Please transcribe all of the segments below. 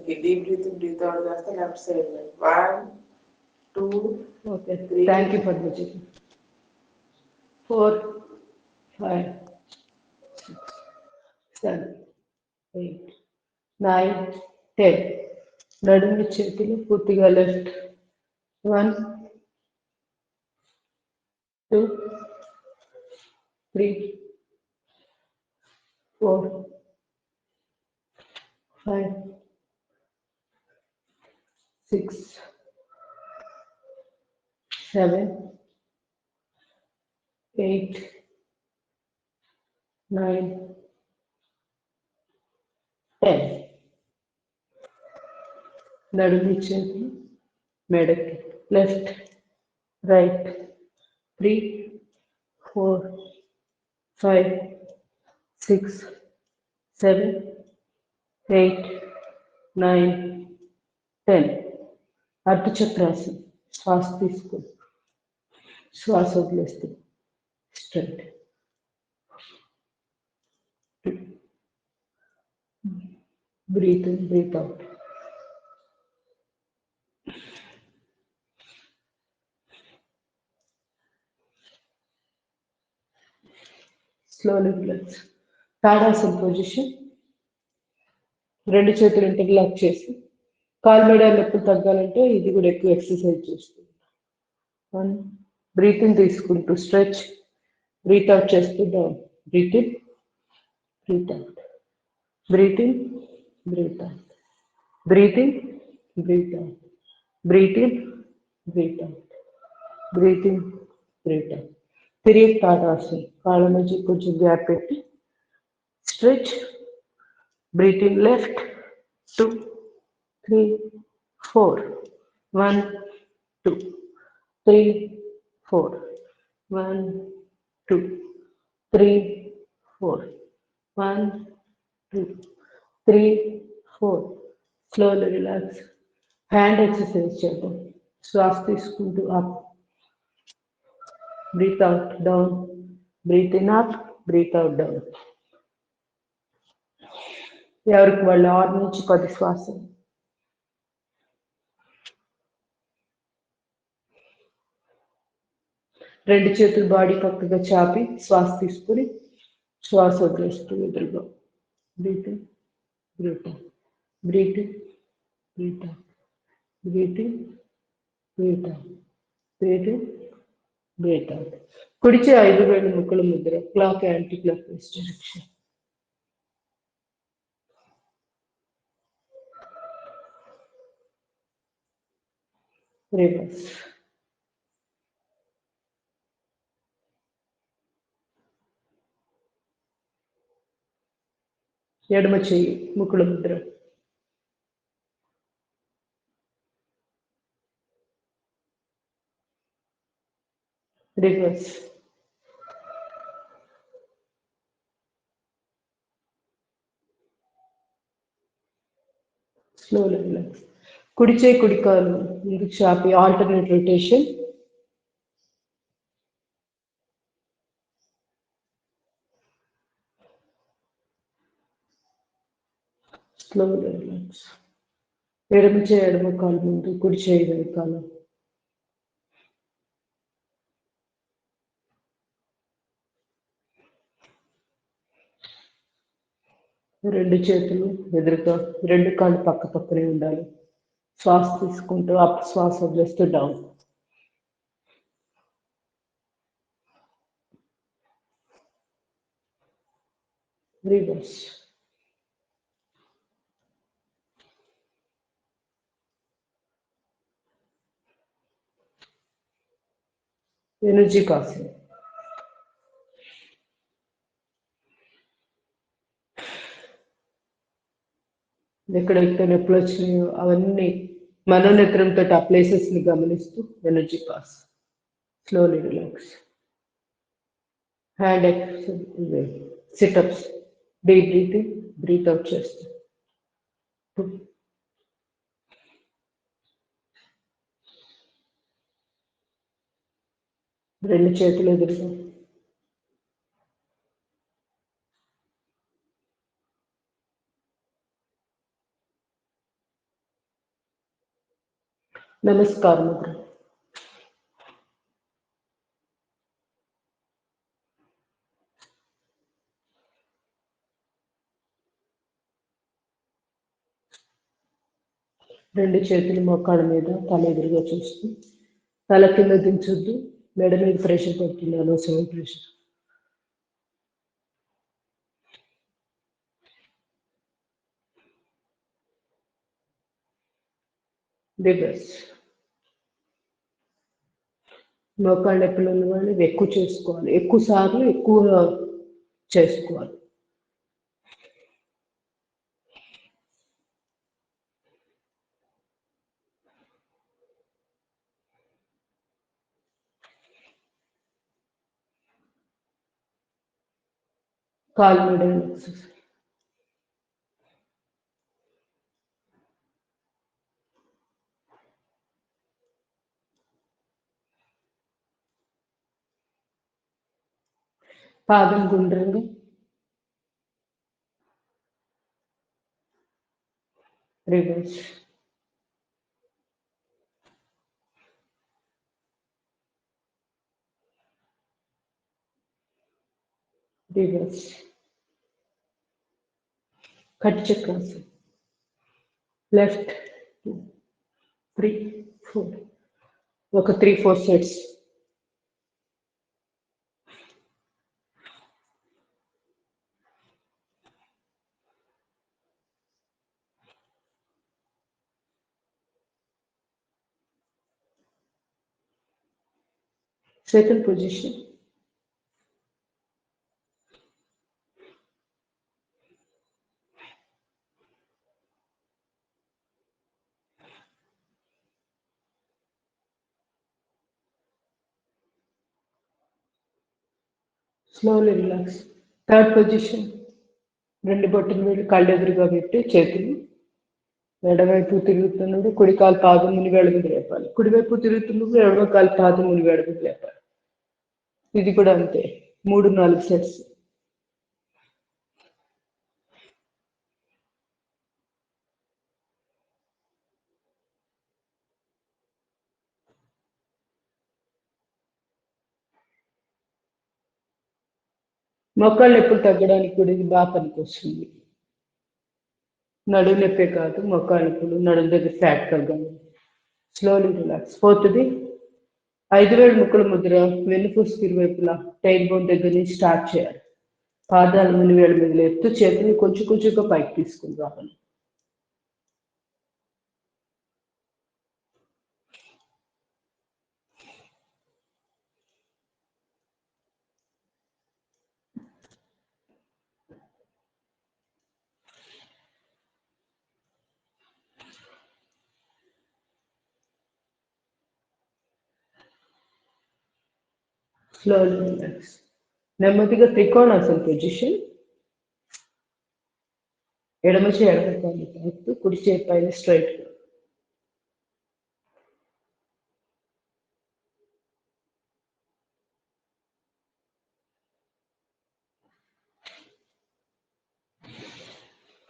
Deep breath out చేస్తే left side 1 2 okay 3 thank you Padmaji 4 5 7 8 9 10 నడుము చేతులు పూర్తిగా లెఫ్ట్ 1 2 3 4 5 6 7 8 9 10 నడుము చేతులు మెడకి లెఫ్ట్ రైట్ 3 4 5 6 7 8 9 10 అర్ధచక్రాసనం శ్వాస తీసుకో శ్వాస వదిలేస్తూ straight breathe in breath out slowly relax tadasana position రెండు చేతులు ఇంటర్లాక్ చేసి కాలు మెడ నొప్పులు తగ్గాలంటే ఇది కూడా ఎక్కువ ఎక్సర్సైజ్ చేస్తుంది బ్రీత్ ఇన్ తీసుకుంటూ స్ట్రెచ్ బ్రీత్ అవుట్ చేస్తూ down breathe in breath out breath in breath out breath in breath out breath in breath out breath in breath out తిరిగి తాడాసన కాళ్ళ మధ్య కొంచెం గ్యాప్ పెట్టి stretch breathe in left 2 3 4 1 2 3 4 1 2 3 4 1 2 3 4 slowly relax hand exercise చేద్దాం శ్వాస తీసుకుంటూ up breathe out down breathe in up breathe out down ఎవరికి వాళ్ళు 6 నుంచి 10 శ్వాసలు రెండు చేతులు బాడీ పక్కగా చాపి శ్వాస తీసుకుని శ్వాస వదిలేస్తూ ఎదురుగా breath in breath out breath in breath out breath in breath out breath in breath out కుడిచే 5 వేలు ముక్కల ముద్ర clock anti clock wise direction reverse ఎడమ చెయ్యి ముక్కుల ముద్ర రివర్స్ స్లోలీ రిలాక్స్ కుడి చేయి కుడి కాలు ముందుకు చాపి ఆల్టర్నేట్ రొటేషన్ స్లోలీ రిలాక్స్ ఎడమ చేయి ఎడమ కాలు ముందు కుడి చేయి వెనకాల రెండు చేతులు ఎదురుగా రెండు కాళ్ళు పక్క పక్కనే ఉండాలి శ్వాస తీసుకుంటూ అప్ శ్వాస వదిలేస్తూ డౌన్ రివర్స్ ఎనర్జీ కాసింగ్ ఎక్కడెక్కడ నొప్పులు వచ్చినాయో అవన్నీ మనోనేత్రంతో ఆ ప్లేసెస్ ని గమనిస్తూ energy pass slowly relax hand exercise situps deep breathing breathe out చేస్తూ రెండు చేతులు ఎదురుగా నమస్కారం ముద్ర. రెండు చేతులు మోకాళ్ళ మీద తల ఎదురుగా చూస్తూ తల కింద దించొద్దు. మెడ మీద ప్రెషర్ పడుతుంది, అనవసరం ప్రెషర్. రివర్స్. మోకాళ్ళ నొప్పులు ఉన్న వాళ్ళు ఎక్కువ చేసుకోవాలి, ఎక్కువ సార్లు ఎక్కువ చేసుకోవాలి. కాలు మీద ఎక్సర్సైజ్. పాదం గుండ్రంగా, రివర్స్. రివర్స్. కట్ చక్రాసనం. లెఫ్ట్ 2 3 4, ఒక 3-4 sets. Second position. Slowly relax. Third position. రెండు బొట్టలు వేలు కళ్ళు ఎదురుగా పెట్టి చేతులు ఎడవైపు తిరుగుతున్నప్పుడు కుడి కాలు పాదం ముని వేళ మీద లేపాలి. కుడివైపు తిరుగుతున్నప్పుడు ఎడవ కాలు పాదం ముని వేళ మీద లేపాలి. ఇది కూడా అంతే, 3-4 సెట్స్. మొక్కలు నొప్పులు తగ్గడానికి కూడా ఇది బాగా పనికొస్తుంది. నడుము నొప్పే కాదు, మొక్కల నొప్పులు, నడుము దగ్గర ఫ్యాట్ తగ్గాలి. Slowly relax. ఫోర్త్ది 5 వేల ముక్కల ముద్ర. వెన్నుపూసకి ఇరువైపులా టైల్ బోన్ దగ్గర నుంచి స్టార్ట్ చేయాలి. పాదాలు ముని వేళ మీద లేపుతూ చేతులు కొంచెం కొంచెంగా పైకి తీసుకుని రావాలి. Slowly relax. నెమ్మదిగా త్రికోణాసన పొజిషన్. ఎడమ చేయి ఎడమ కాలు తాకుతూ కుడి చేయి పైన స్ట్రైట్.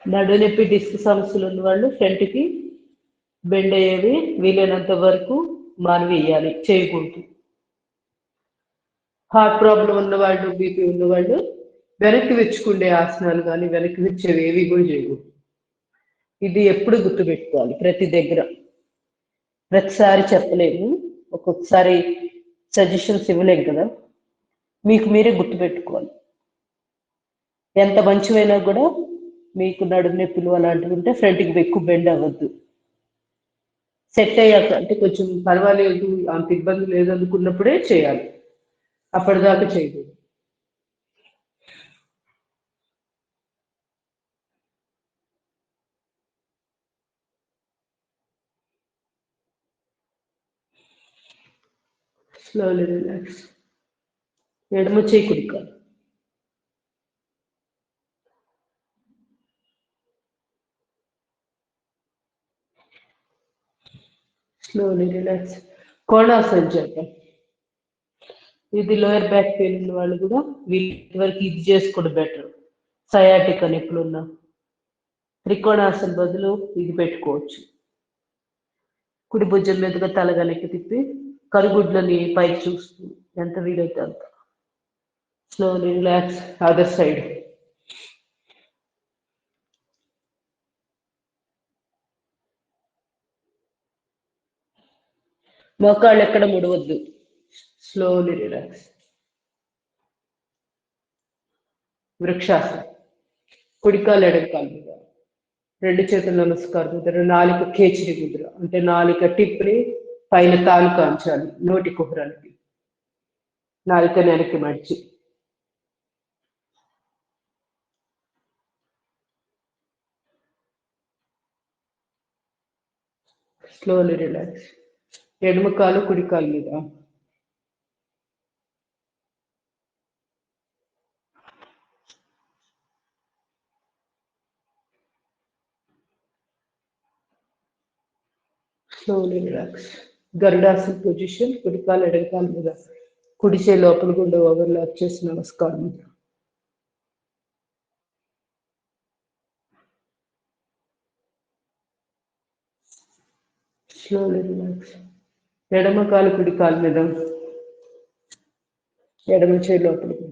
నడునొప్పి డిస్క్ సమస్యలు ఉన్న వాళ్ళు ఫ్రంట్కి బెండ్ అయ్యేవి వీలైనంత వరకు మానివేయాలి, చేయకూడదు. హార్ట్ ప్రాబ్లం ఉన్నవాళ్ళు, బీపీ ఉన్నవాళ్ళు వెనక్కి వెచ్చుకుండే ఆసనాలు కానీ వెనక్కి వెచ్చేవి ఏవి కూడా చేయకూడదు. ఇది ఎప్పుడు గుర్తుపెట్టుకోవాలి. ప్రతి దగ్గర ప్రతిసారి చెప్పలేము, ఒక్కొక్కసారి సజెషన్స్ ఇవ్వలేము కదా, మీకు మీరే గుర్తుపెట్టుకోవాలి. ఎంత మంచివైనా కూడా మీకు నడుము నొప్పులు అలాంటివి ఉంటే ఫ్రంట్కి ఎక్కువ బెండ్ అవ్వద్దు. సెట్ అయ్యాక అంటే కొంచెం పర్వాలేదు, అంత ఇబ్బంది లేదు అనుకున్నప్పుడే చేయాలి, అప్పటిదాకా చేయకూడదు. Slowly relax. ఎడమ చేయి కుడి కాలు. Slowly relax. కోణాసన చేద్దాం. ఇది లోయర్ బ్యాక్ పెయిన్ ఉన్న వాళ్ళు కూడా వీళ్ళ వరకు ఇది చేసుకోవడం బెటర్. సయాటిక్ అని ఎప్పుడున్నా త్రికోణాసన బదులు ఇది పెట్టుకోవచ్చు. కుడి భుజం మీదుగా తల వెనక్కి తిప్పి కరుగుడ్లని పైకి చూస్తూ ఎంత వీలైతే అంత స్లోలీ రిలాక్స్. Other side. మోకాళ్ళు ఎక్కడ ముడవద్దు. Slowly relax. వృక్షాసనం. కుడికాలు ఎడమకాలు మీద, రెండు చేతులు నమస్కారం ముద్ర, నాలుక కేచిరి ముద్ర, అంటే నాలుక టిప్ని పైన తాలు కాంచాలి నోటి కుహరానికి, నాలుక వెనక్కి మడిచి. Slowly relax. ఎడమ కాలు కుడి కాలు మీద, స్లోలీ రిలాక్స్. గరుడాసన్ పొజిషన్. కుడి కాలు ఎడమ కాలు మీద, కుడి చేయి లోపల గుండా ఓవర్లాప్ చేసి నమస్కారం. Slowly relax. ఎడమ కాలు కుడి కాలు మీద, ఎడమ చేయి లోపలికి.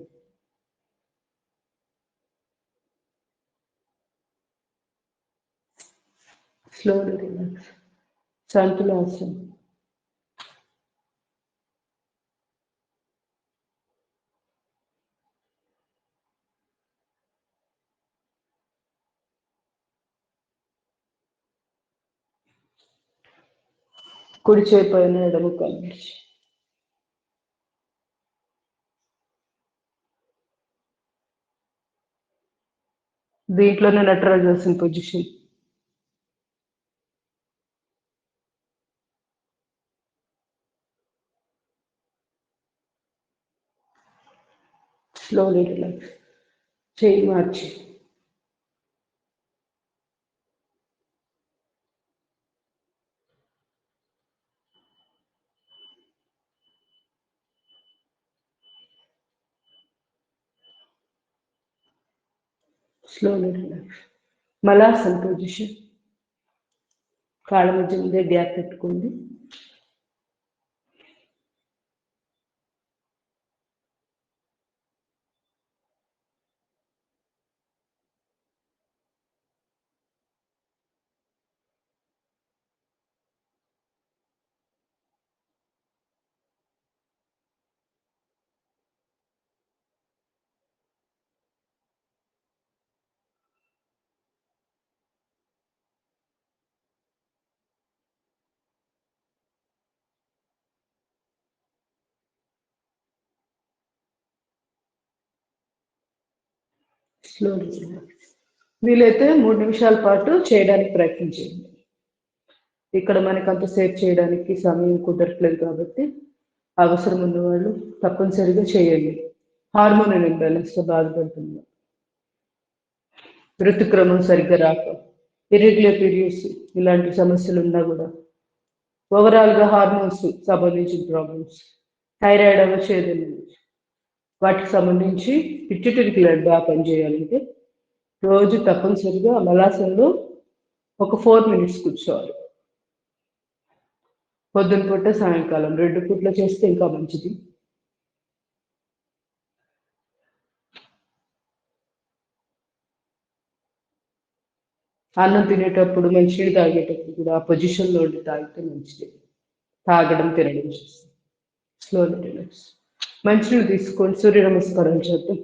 Slowly relax. సంతులాసనం. కుడి చేయి పైన ఎడమ కాలు మడిచి. దీంట్లోనే నటరాజాసన్ పొజిషన్. Slowly relax. చేయి మార్చి. Slowly relax. మలాసన్ పొజిషన్. కాళ్ళ మధ్య ముందే గ్యాప్ పెట్టుకోండి. Slowly relax. వీలైతే 3 నిమిషాల పాటు చేయడానికి ప్రయత్నం చేయండి. ఇక్కడ మనకు అంతసేపు చేయడానికి సమయం కుదరట్లేదు కాబట్టి అవసరం ఉన్న వాళ్ళు తప్పనిసరిగా చేయండి. హార్మోనల్ ఇంబ్యాలెన్స్తో బాధపడుతుంది, ఋతుక్రమం సరిగ్గా రాక, ఇర్రెగ్యులర్ పీరియడ్స్, ఇలాంటి సమస్యలు ఉన్నా కూడా, ఓవరాల్గా హార్మోన్స్ సంబంధించిన ప్రాబ్లమ్స్, థైరాయిడ్ అవ్వచ్చు, వాటికి సంబంధించి పిట్యూటరీ గ్లాండ్ బాగా పనిచేయాలంటే రోజు తప్పనిసరిగా మలాసనలో ఒక 4 minutes కూర్చోవాలి. పొద్దున పూట సాయంకాలం 2 పూట్ల చేస్తే ఇంకా మంచిది. అన్నం తినేటప్పుడు మంచినీళ్ళు తాగేటప్పుడు కూడా ఆ పొజిషన్లో ఉండి తాగితే మంచిది. తాగడం తినడం చేస్తాం. Slowly relax. మంచినీళ్ళు తీసుకోండి. సూర్య నమస్కారం చేద్దాం.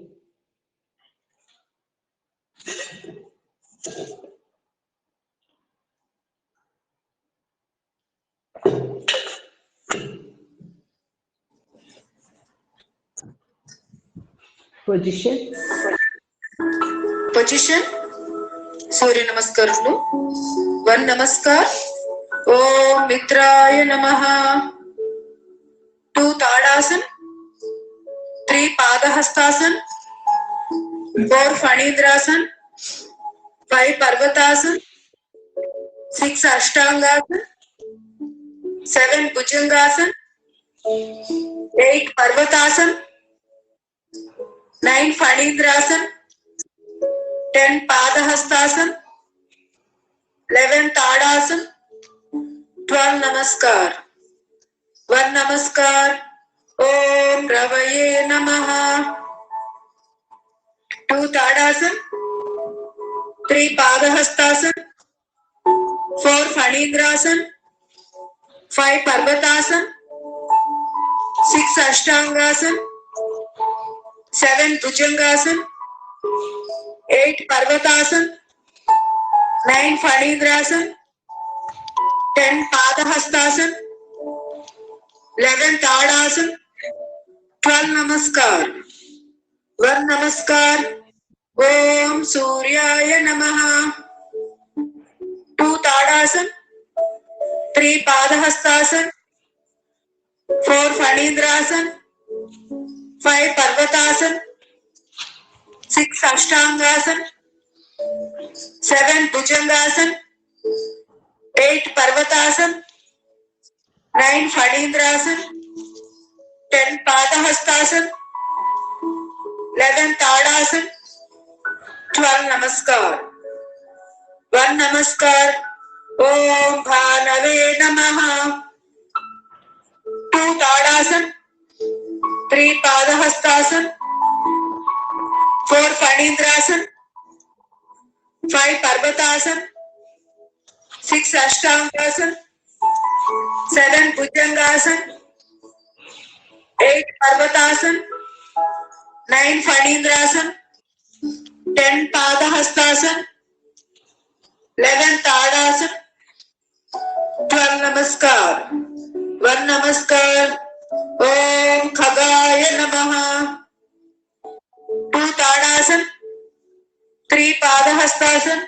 పొజిషన్. सूर्य नमस्कार. 1 नमस्कार. ओम मित्राय नमः. 2 ताड़ासन. 3 पादहस्तासन. 4 फणींद्रासन. 5 पर्वतासन. 6 अष्टांगासन. 7 भुजंगासन. 8 पर्वतासन. 9 फणींद्रासन. 10 पादहस्तासन. 11 ताड़ासन. 12 Namaskar. 1 Namaskar. Om Ravaye Namaha. 2 Tadasana. 3 Padahastasana. 4 Phanindrasana. 5 Parvatasana. 6 Ashtangasana. 7 Bhujangasana. 8 Parvatasana. 9 Phanindrasana. 10 Padahastasana. 11 Tadasana. 12 Namaskar. 1 Namaskar. Om Suryaya Namaha. 2 Tadasana. 3 Padahastasana. 4 Phanindrasana. 5 Parvatasana. 6 Ashtangasana. 7 Bhujangasana. 8 Parvatasana. 9 Phanindrasana. 10 Padahastasana. 11 Tadasana. 12 Namaskar. 1 Namaskar. Om Bhanave Namaha. 2 Tadasana. 3 Padahastasana. 4 Phanindrasana. 5 Parvatasana. 6 Ashtangasana. 7 Bhujangasana. 8 Parvatasana. 9 Phanindrasana. 10 Padahastasana. 11 Tadasana. 12 Namaskar. 1 Namaskar. Om Khagaya Namaha. 2 Tadasana. 3 Padahastasana.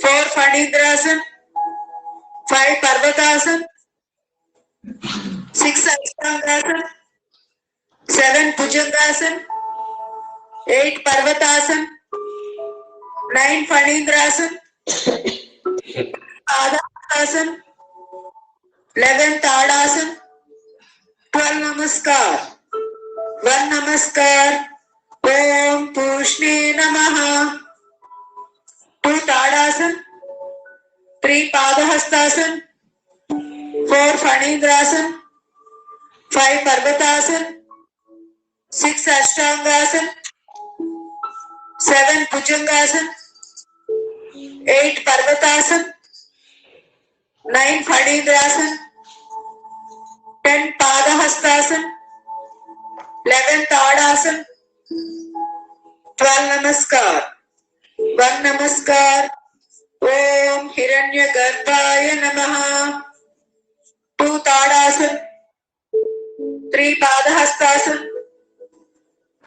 4 Phanindrasana. 5 Parvatasana. 6 Ashtangasana. 7 Bhujangasana. 8 Parvatasana. 9 Phanindrasana. Padahastasana. 11 Tadasana. 12 Namaskar. 1 Namaskar. Om Pushne Namaha. 2 Tadasana. 3 Padahastasana. 4 Phanindrasana. 5 Parvatasana. 6 Ashtangasana. 7 Bhujangasana. 8 Parvatasana. 9 Phanindrasana. 10 Padahastasana. 11 Tadasana. 12 Namaskar. 1 Namaskar. Om Hiranya Garbhaya Namaha. 2 Tadasana. 3 Padahastasana.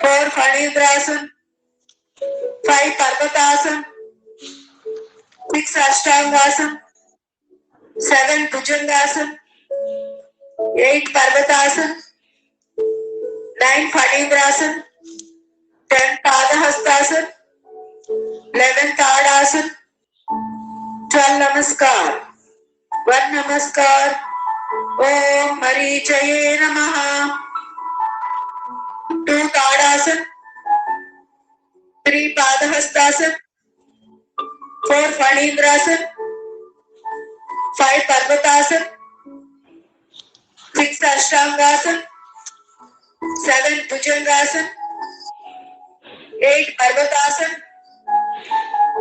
4 Phanindrasana. 5 Parvatasana. 6 Ashtangasana. 7 Bhujangasana. 8 Parvatasana. 9 Phanindrasana. 10 Padahastasana. 11 Tadasana. 12 Namaskar. 1 Namaskar. Om Marichaye Namaha. 2 Tadasana. 3 Padahastasana. 4 Phanindrasana. 5 Parvatasana. 6 Ashtangasana. 7 Bhujangasana. 8 Parvatasana.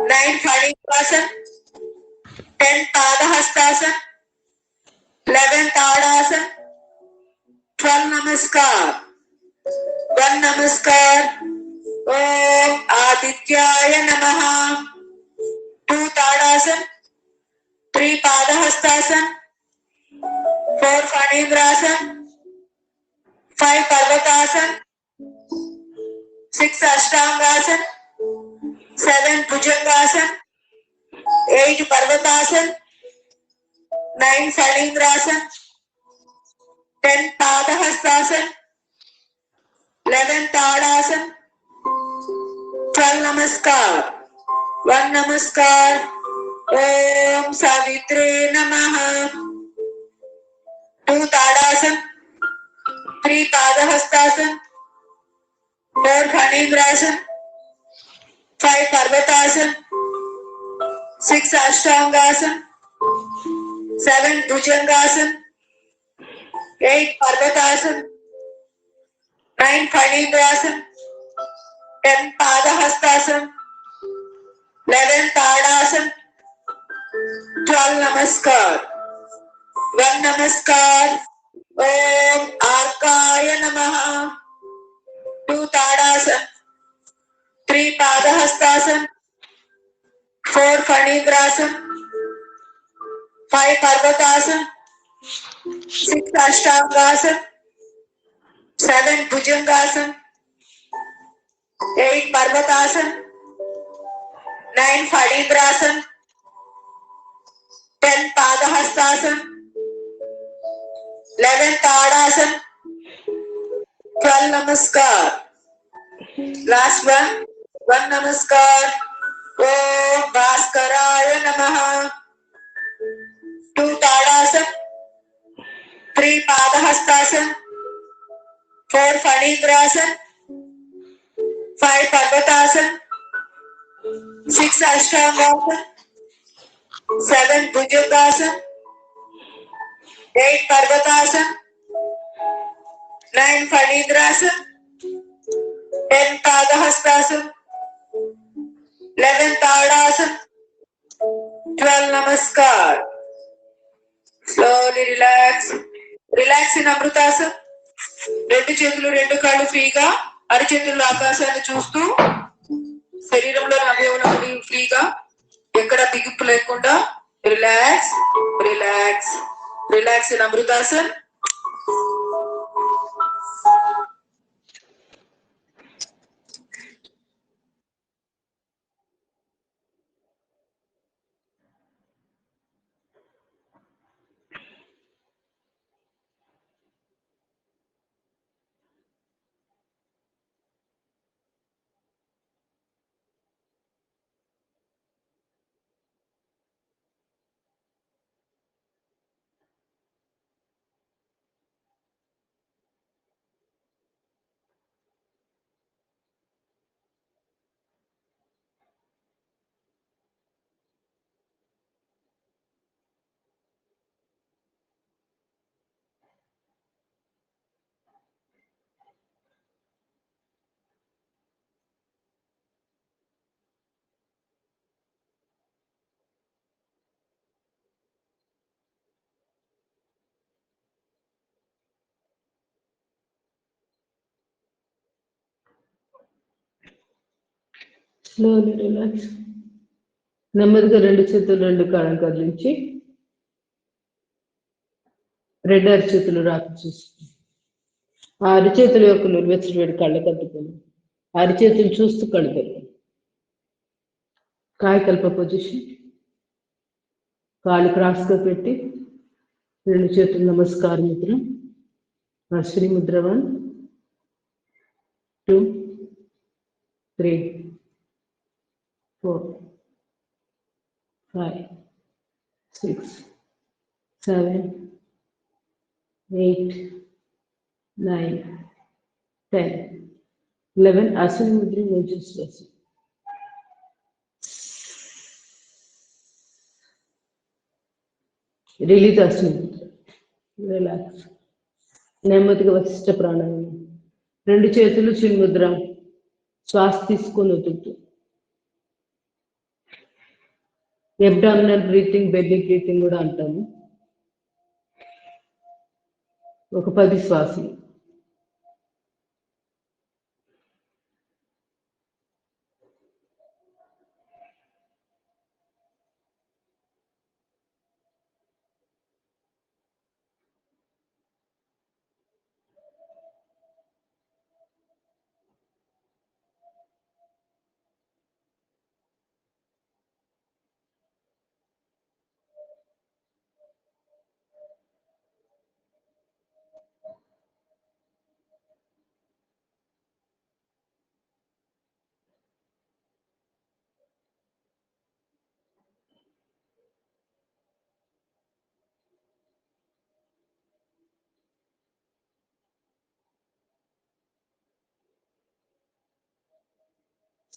9 Phanindrasana. 10 Padahastasana. 11 Tadasana. 12 Namaskar. 1 Namaskar. Om Adityaya Namaha. 2 Tadasana. 3 Padahastasana. 4 Phanindrasana. 5 Parvatasana. 6 Ashtangasana. 7 Bhujangasana. 8 Parvatasana. 9 Phanindrasana. 10 Padahastasana. 11 Tadasana. 12 Namaskar. 1 Namaskar. Om Savitre Namaha. 2 Tadasana. 3 Padahastasana. 4 Phanindrasana. 5 Parvatasana. 6 Ashtangasana. 7 Bhujangasana, 8 Parvatasana, 9 Phanindrasana, 10 Padahastasana, 11 Tadasana, 12 Namaskar. 1 Namaskar. Om Arkaya Namaha. 2 Tadasana, 3 Padahastasana, 4 Phanindrasana, 5 Parvatasana, 6 Ashtangasana, 7 Bhujangasana, 8 Parvatasana, 9 Phanindrasana, 10 Padahastasana, 11 Tadasana, 12 Namaskar. Last one. 1 Namaskar. Om Bhaskaraya Namaha. 2 Tadasana, 3 Padahastasana, 4 Phanindrasana, 5 Parvatasana, 6 Ashtangasana, 7 Bhujangasana, 8 Parvatasana, 9 Phanindrasana, 10 Padahastasana, 11 Tadasana, 12 Namaskar. Slowly relax. Relax in Amrutasana. 2 చేతులు 2 కాళ్ళు ఫ్రీగా, అరిచేతులు ఆకాశాన్ని చూస్తూ శరీరంలో అవయవాలు ఫ్రీగా, ఎక్కడ బిగుపు లేకుండా రిలాక్స్ రిలాక్స్ రిలాక్స్ ఇన్ అమృతాసన్. Slowly relax. నెమ్మదిగా 2 చేతులు 2 కాళ్ళను కదిలించి 2 అరిచేతులు రాకు చూసుకుని ఆ అరిచేతుల యొక్క నిర్వచన వేడి కళ్ళ కట్టుకొని అరిచేతులు చూస్తూ కళ్ళు తెరవండి. కాయకల్ప పొజిషన్. కాళ్ళు క్రాస్గా పెట్టి 2 చేతులు నమస్కార ముద్ర, అశ్విని ముద్ర. 1 2 3 4 5 6 7 8 9 10 11 అశ్విని ముద్ర మోచేసి రిలీజ్ అశ్విని ముద్ర. రిలాక్స్. నెమ్మదిగా వశిష్ట ప్రాణాయామం. 2 చేతులు చిన్ముద్ర. శ్వాస తీసుకొని వదులుతూ అబ్డామినల్ బ్రీతింగ్, బెల్లీ బ్రీతింగ్ కూడా అంటాము. ఒక 10 శ్వాసలు.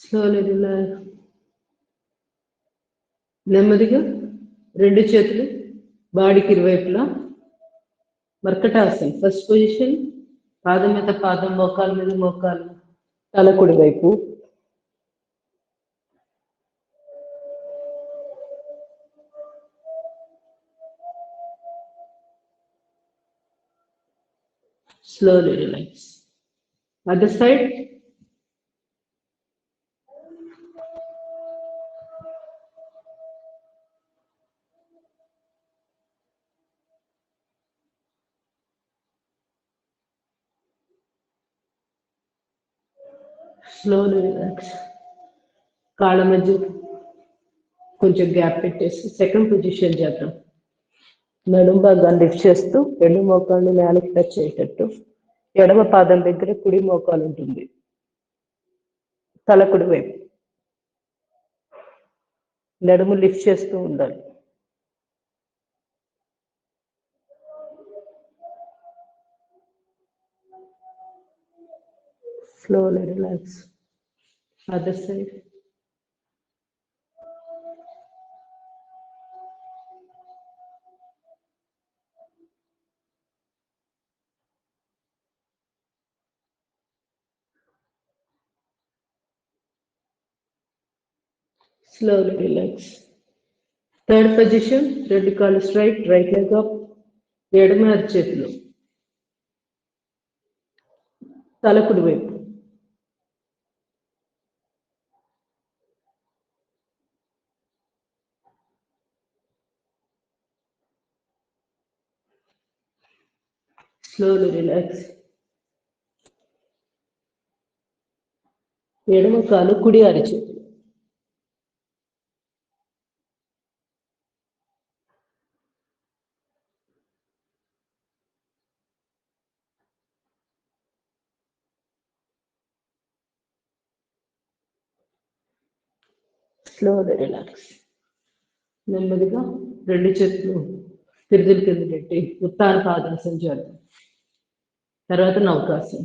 Slowly relax. నెమ్మదిగా 2 చేతులు బాడీకి ఇరువైపులా మర్కటాసన్. ఫస్ట్ పొజిషన్ పాదం మీద పాదం, మోకాల మీద మోకాలు, తల కుడి వైపు. Slowly relax. Other side. Slowly relax. కాళ్ళ మధ్య కొంచెం గ్యాప్ పెట్టేసి సెకండ్ పొజిషన్ చేద్దాం. నడుము భాగాన్ని లిఫ్ట్ చేస్తూ రెండు మోకాళ్ళు నేలకి టచ్ అయ్యేటట్టు. ఎడమ పాదం దగ్గర కుడి మోకాలు ఉంటుంది, తల కుడి వైపు. నడుము లిఫ్ట్ చేస్తూ ఉండాలి. Slowly relax. Other side. Slowly relax. Third position, రెండు కాళ్ళు straight, right leg up, ఎడమ అరచేతులు, తల కుడి వైపు. Slowly relax. ఎడమ కాలు కుడి అరచేతులు. Slowly relax. నెమ్మదిగా రెండు చేతులు తిరుదుల కింద పెట్టి ఉత్తాన పాదాసనం చేద్దాం. తర్వాత నౌకాసనం.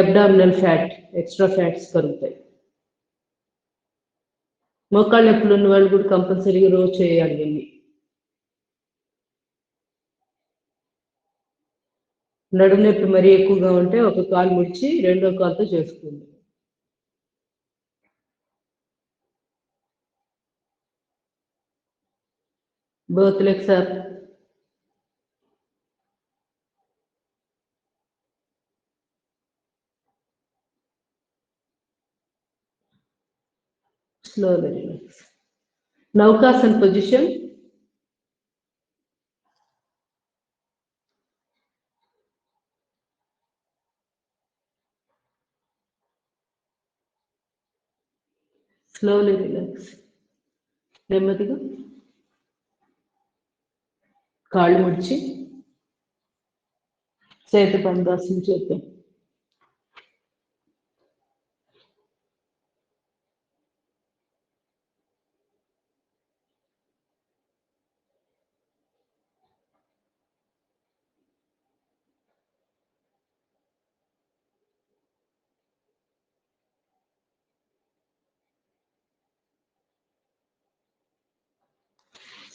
అబ్డామినల్ ఫ్యాట్, ఎక్స్ట్రా ఫ్యాట్స్ కరుగుతాయి. మోకాళ్ళ నొప్పులు ఉన్న వాళ్ళు కూడా కంపల్సరీగా రోజు చేయాలి వెళ్ళి. నడుము నొప్పి మరీ ఎక్కువగా ఉంటే ఒక కాలు ముడిచి రెండో కాలుతో చేసుకోండి. both legs up. Slowly relax. Naukasana position. Slowly relax. నెమ్మదిగా కాళ్ళు ముడిచి చేతి బంధాసనం చేద్దాం.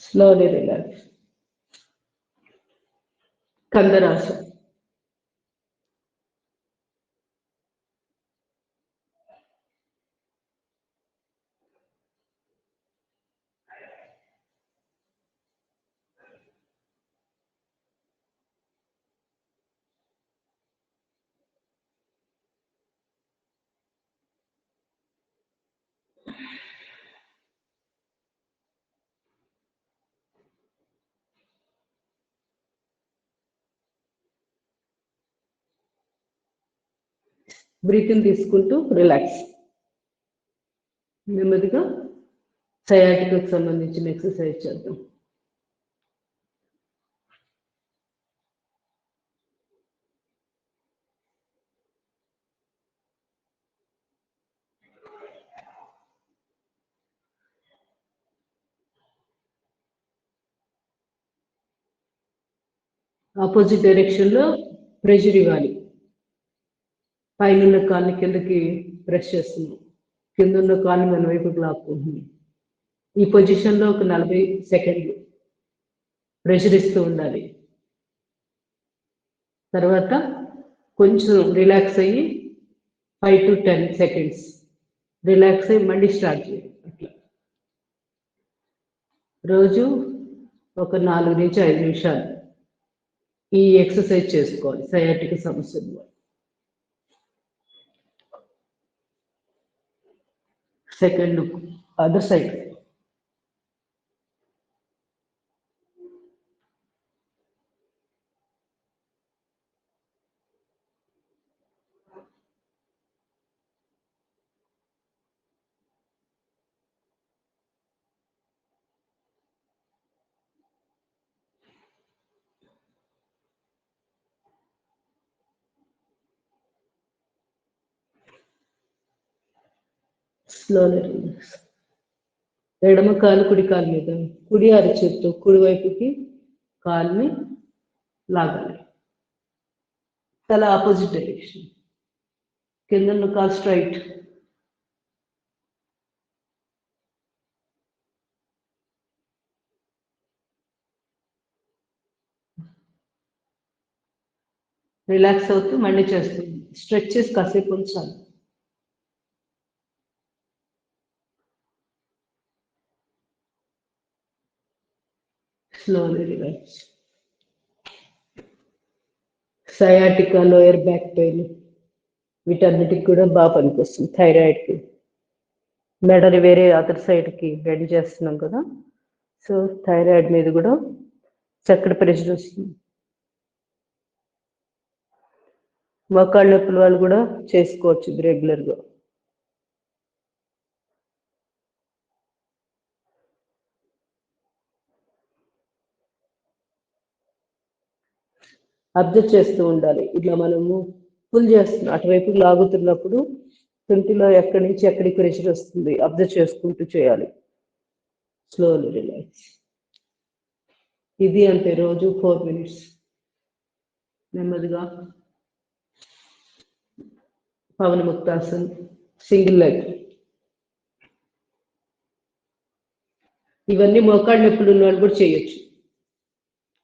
Slowly relax. Kandarasana. బ్రీతింగ్ తీసుకుంటూ రిలాక్స్. నెమ్మదిగా సయాటికాకు సంబంధించిన ఎక్సర్సైజ్ చేద్దాం. ఆపోజిట్ డైరెక్షన్ లో ప్రెషర్ ఇవ్వాలి. పైన కాళ్ళని కిందకి ప్రెస్ చేస్తున్నాం, కింద ఉన్న కాళ్ళని మన వైపుకి లాక్కుంటున్నాం. ఈ పొజిషన్లో ఒక 40 సెకండ్లు ప్రెషర్ ఇస్తూ ఉండాలి. తర్వాత కొంచెం రిలాక్స్ అయ్యి 5 to 10 సెకండ్స్ రిలాక్స్ అయ్యి మళ్ళీ స్టార్ట్ చేయాలి. అట్లా రోజు ఒక 4 నుంచి 5 నిమిషాలు ఈ ఎక్సర్సైజ్ చేసుకోవాలి సయాటిక సమస్యలు. Second look other side. Slowly relax. ఎడమ కాలు కుడి కాలు మీద, కుడి అరచేతితో కుడివైపుకి కాలుని లాగాలి. తల ఆపోజిట్ డైరెక్షన్. కింద కాలు స్ట్రైట్. రిలాక్స్ అవుతూ మళ్ళీ చేస్తుంది. స్ట్రెచ్ చేసి కాసేపు ఉంచాలి. Slowly relax. Sciatica, lower back pain వీటన్నిటికి కూడా బాగా పనికొస్తుంది. థైరాయిడ్కి, మెడని వేరే అదర్ సైడ్కి బెండ్ చేస్తున్నాం కదా, సో థైరాయిడ్ మీద కూడా చక్కటి ప్రెషర్ వస్తుంది. మోకాళ్ళ నొప్పుల వాళ్ళు కూడా చేసుకోవచ్చు ఇది రెగ్యులర్గా. అబ్జర్వ్ చేస్తూ ఉండాలి. ఇట్లా మనము పుల్ చేస్తున్నాం, అటువైపు లాగుతున్నప్పుడు తుంటిలో ఎక్కడి నుంచి ఎక్కడికి ప్రెషర్ వస్తుంది అబ్జర్వ్ చేసుకుంటూ చేయాలి. Slowly relax. ఇది అంతే, రోజు 4 minutes నెమ్మదిగా. పవన ముక్తాసన్, సింగిల్ లెగ్. ఇవన్నీ మోకాళ్ళ నొప్పులు ఉన్న వాళ్ళు కూడా చేయొచ్చు.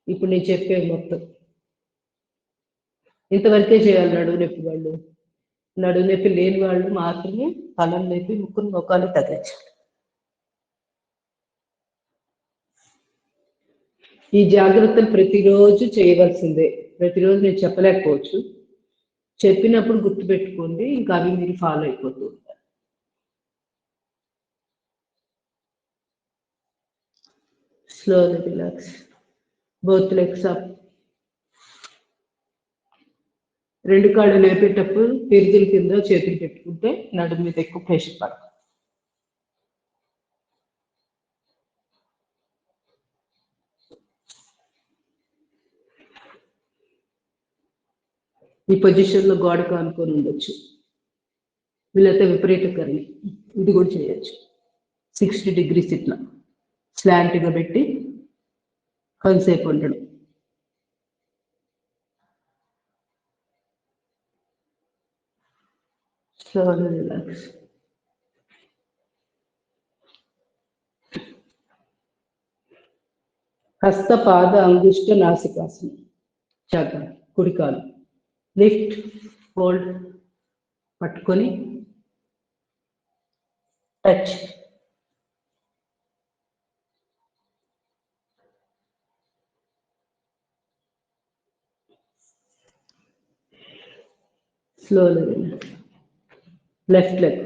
ఇప్పుడు నేను చెప్పేది మొత్తం ఇంతవరకే చేయాలి. నడువు నొప్పి వాళ్ళు, నడువు నొప్పి లేని వాళ్ళు మాత్రమే తలం నొప్పి ముక్కును మోకాలు తగ్గించాలి. ఈ జాగ్రత్తలు ప్రతిరోజు చేయవలసిందే. ప్రతిరోజు నేను చెప్పలేకపోవచ్చు, చెప్పినప్పుడు గుర్తుపెట్టుకోండి, ఇంకా అవి మీరు ఫాలో అయిపోతూ ఉంటారు. Slowly relax. Both legs up. రెండు కాళ్ళు లేపేటప్పుడు పిరుదుల కింద చేతులు పెట్టుకుంటే నడుము మీద ఎక్కువ ప్రెషర్ పడదు. ఈ పొజిషన్లో గోడకు అనుకొని ఉండొచ్చు, వీళ్ళైతే విపరీతకరణ. ఇది కూడా చేయొచ్చు. 60 degrees ఇట్లా స్లాంట్గా పెట్టి కొంతసేపు ఉండడం. Slowly relax. హస్త పాద అంగుష్ట నాసికాసనం. చక్కగా కుడికాలు లిఫ్ట్, హోల్డ్, పట్టుకొని touch. Slowly relax. Left leg.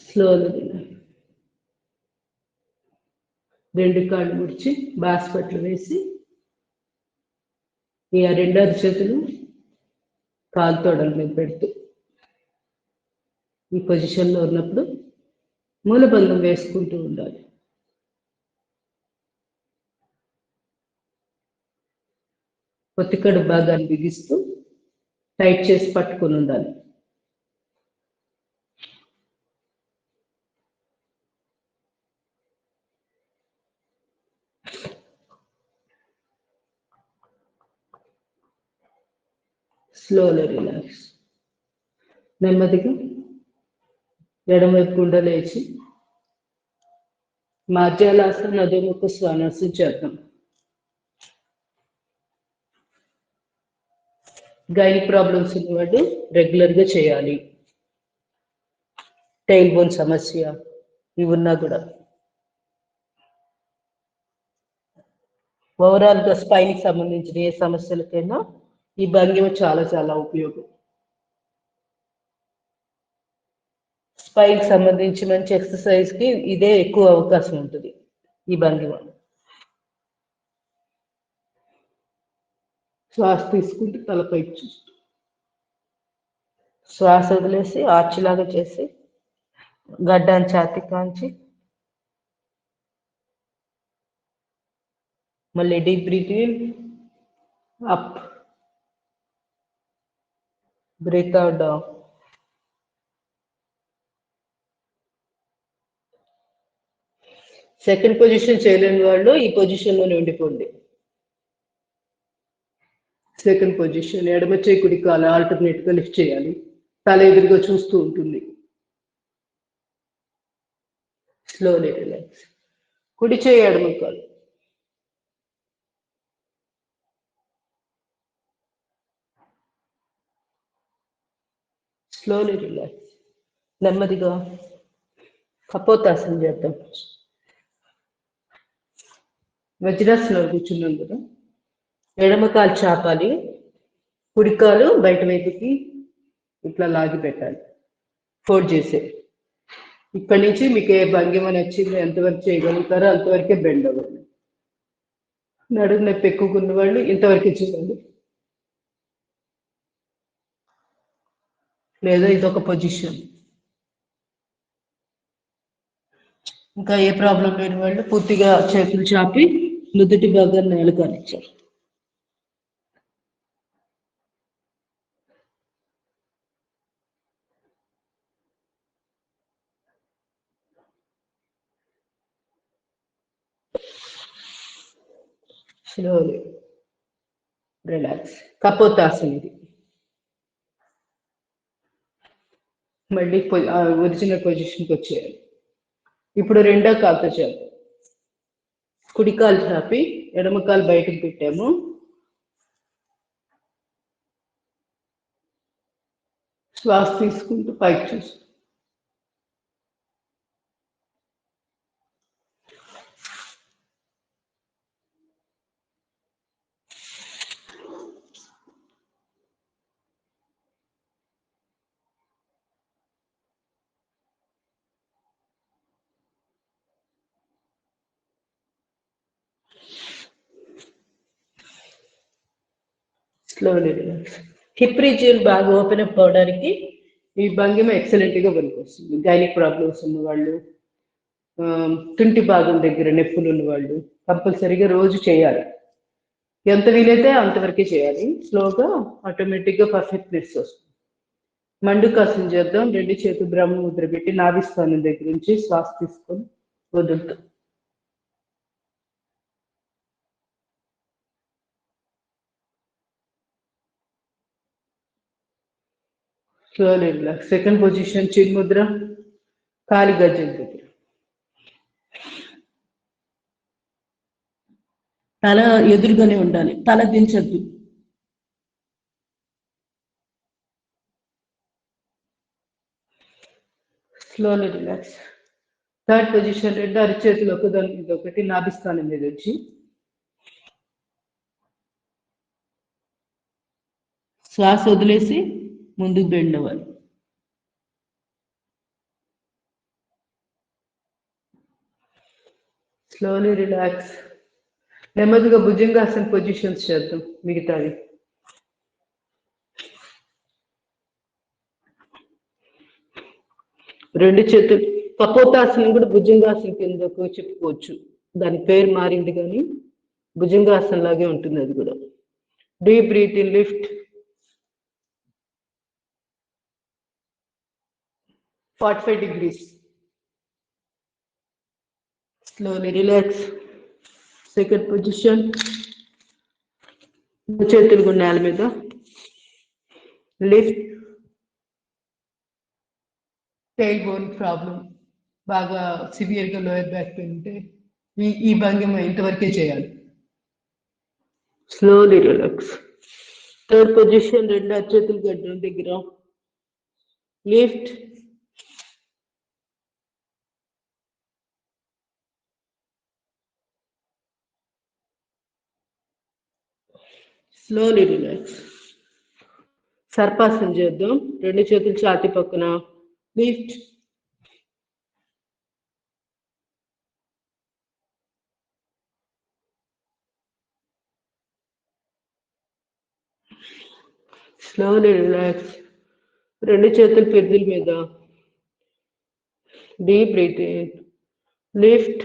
Slowly relax. రెండు కాళ్ళు ముడిచి బాస్పట్లు వేసి ఈ రెండు అరచేతులు కాలు తొడల మీద పెడుతూ ఈ పొజిషన్లో ఉన్నప్పుడు మూలబంధం వేసుకుంటూ ఉండాలి. పొత్తికడు భాగాన్ని బిగిస్తూ టైట్ చేసి పట్టుకొని ఉండాలి. Slowly relax. నెమ్మదిగా ఎడమవైపు గుండె లేచి మాధ్యాలాసన అధోముఖ శ్వానాసనం చేద్దాం. గైనిక్ ప్రాబ్లమ్స్ ఉన్నవాళ్ళు రెగ్యులర్గా చేయాలి. టైల్ బోన్ సమస్య ఇవి ఉన్నా కూడా ఓవరాల్గా స్పైన్కి సంబంధించిన ఏ సమస్యలకైనా ఈ భంగిమ చాలా చాలా ఉపయోగం. స్పైన్కి సంబంధించి మంచి ఎక్సర్సైజ్కి ఇదే ఎక్కువ అవకాశం ఉంటుంది ఈ భంగిమ. శ్వాస తీసుకుంటూ తలపైకి చూస్తూ శ్వాస వదిలేసి ఆర్చిలాగా చేసి గడ్డాన్ని ఛాతి కాంచి మళ్ళీ deep breathing up, breathe out down. Second position చేయలేని వాళ్ళు ఈ పొజిషన్లోనే ఉండిపోండి. సెకండ్ పొజిషన్ ఎడమ చేయి కుడి కాలు ఆల్టర్నేట్గా లిఫ్ట్ చేయాలి. తల ఎదురుగా చూస్తూ ఉంటుంది. Slowly relax. కుడి చేయి ఎడమ కాలు. Slowly relax. నెమ్మదిగా కపోతాసనం చేద్దాం. వజ్రాసనం కూర్చున్నాం కదా, ఎడమ కాలు చాపాలి, కుడి కాలు బయట వైపుకి ఇట్లా లాగి పెట్టాలి, ఫోల్డ్ చేసే. ఇక్కడి నుంచి మీకు ఏ భంగిమ నచ్చిందో ఎంతవరకు చేయగలుగుతారో అంతవరకే బెండ్ అవ్వండి. నడుము నొప్పి ఎక్కువ ఉన్న వాళ్ళు ఇంతవరకే చేయండి, లేదా ఇదొక పొజిషన్. ఇంకా ఏ ప్రాబ్లం లేని వాళ్ళు పూర్తిగా చేతులు చాపి నుదుటి భాగాన్ని నేల కానిచ్చారు. Slowly relax. కపోతాసనం ఇది. మళ్ళీ ఒరిజినల్ పొజిషన్కి వచ్చేయాలి. ఇప్పుడు రెండో కాలుతో చేద్దాం. కుడి కాలు చాపి ఎడమ కాలు బయటకు పెట్టాము. శ్వాస తీసుకుంటూ పైకి చూసి స్లోలీ రిలాక్స్. హిప్ రీజియన్ బాగా ఓపెన్ అప్ అవడానికి ఈ భంగిమ ఎక్సలెంట్గా పనికొస్తుంది. గైనిక్ ప్రాబ్లమ్స్ ఉన్నవాళ్ళు, తుంటి భాగం దగ్గర నొప్పులు ఉన్నవాళ్ళు కంపల్సరీగా రోజు చేయాలి. ఎంత వీలైతే అంతవరకే చేయాలి. స్లోగా ఆటోమేటిక్గా పర్ఫెక్ట్నెస్ వస్తుంది. మండుకాసనం చేద్దాం. రెండు చేతులు బ్రహ్మ ముద్ర పెట్టి నాభిస్థానం దగ్గర నుంచి శ్వాస తీసుకొని వదులుతాం. Slowly relax. సెకండ్ పొజిషన్ చిన్ముద్ర, కాలి గజ్జల దగ్గర. తల ఎదురుగానే ఉండాలి, తల దించద్దు. Slowly relax. థర్డ్ పొజిషన్ రెండు అరిచేతులు ఒకదాని మీద ఒకటి నాభిస్థానం మీద వచ్చి శ్వాస వదిలేసి ముందుకు బెండ్ అవ్వాలి. Slowly relax. నెమ్మదిగా భుజంగాసన పొజిషన్స్ చేద్దాం మిగతావి. రెండు చేతులు కపోతాసనం కూడా భుజంగాసనం కిందకు చెప్పుకోవచ్చు. దాని పేరు మారింది కానీ భుజంగాసనం లాగే ఉంటుంది అది కూడా. Deep breathe in, lift 45 degrees. Slowly relax. Second position. చేతులు నేల మీద, లిఫ్ట్. టైల్ బోన్ ప్రాబ్లం బాగా సివియర్గా లోయర్ బ్యాక్ పెయిన్ ఉంటే ఈ భంగిమ ఇంతవరకే చేయాలి. Slowly relax. థర్డ్ పొజిషన్, రెండు అరచేతులు గడ్డం దగ్గర. లిఫ్ట్. Slowly relax. సర్పాసనం చేద్దాం. రెండు చేతులు ఛాతీ పక్కన. లిఫ్ట్. Slowly relax. రెండు చేతులు పెద్దల మీద. Deep breathe in. Lift.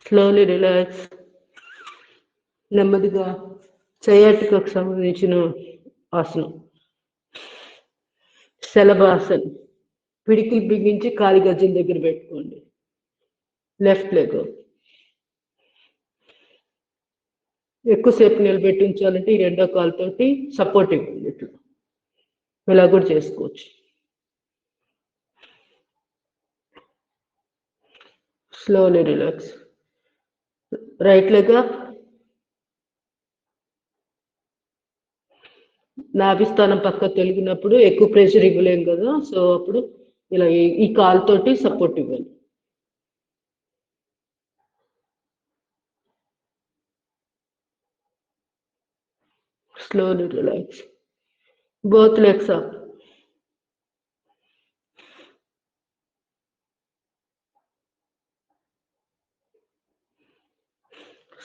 Slowly relax. నెమ్మదిగా సయాటికాకు సంబంధించిన ఆసనం శలభాసన్. పిడికిలు బిగించి కాలి గజ్జల దగ్గర పెట్టుకోండి. లెఫ్ట్ లెగ్ ఎక్కువసేపు నిలబెట్టి ఉంచాలంటే ఈ రెండో కాలుతోటి సపోర్ట్ ఇవ్వండి. ఇట్లా ఇలా కూడా చేసుకోవచ్చు. Slowly relax. Right leg up. నాభిస్థానం పక్క తొలగినప్పుడు ఎక్కువ ప్రెషర్ ఇవ్వలేం కదా, సో అప్పుడు ఇలా ఈ కాలుతోటి సపోర్ట్ ఇవ్వాలి. Slowly relax. Both legs up.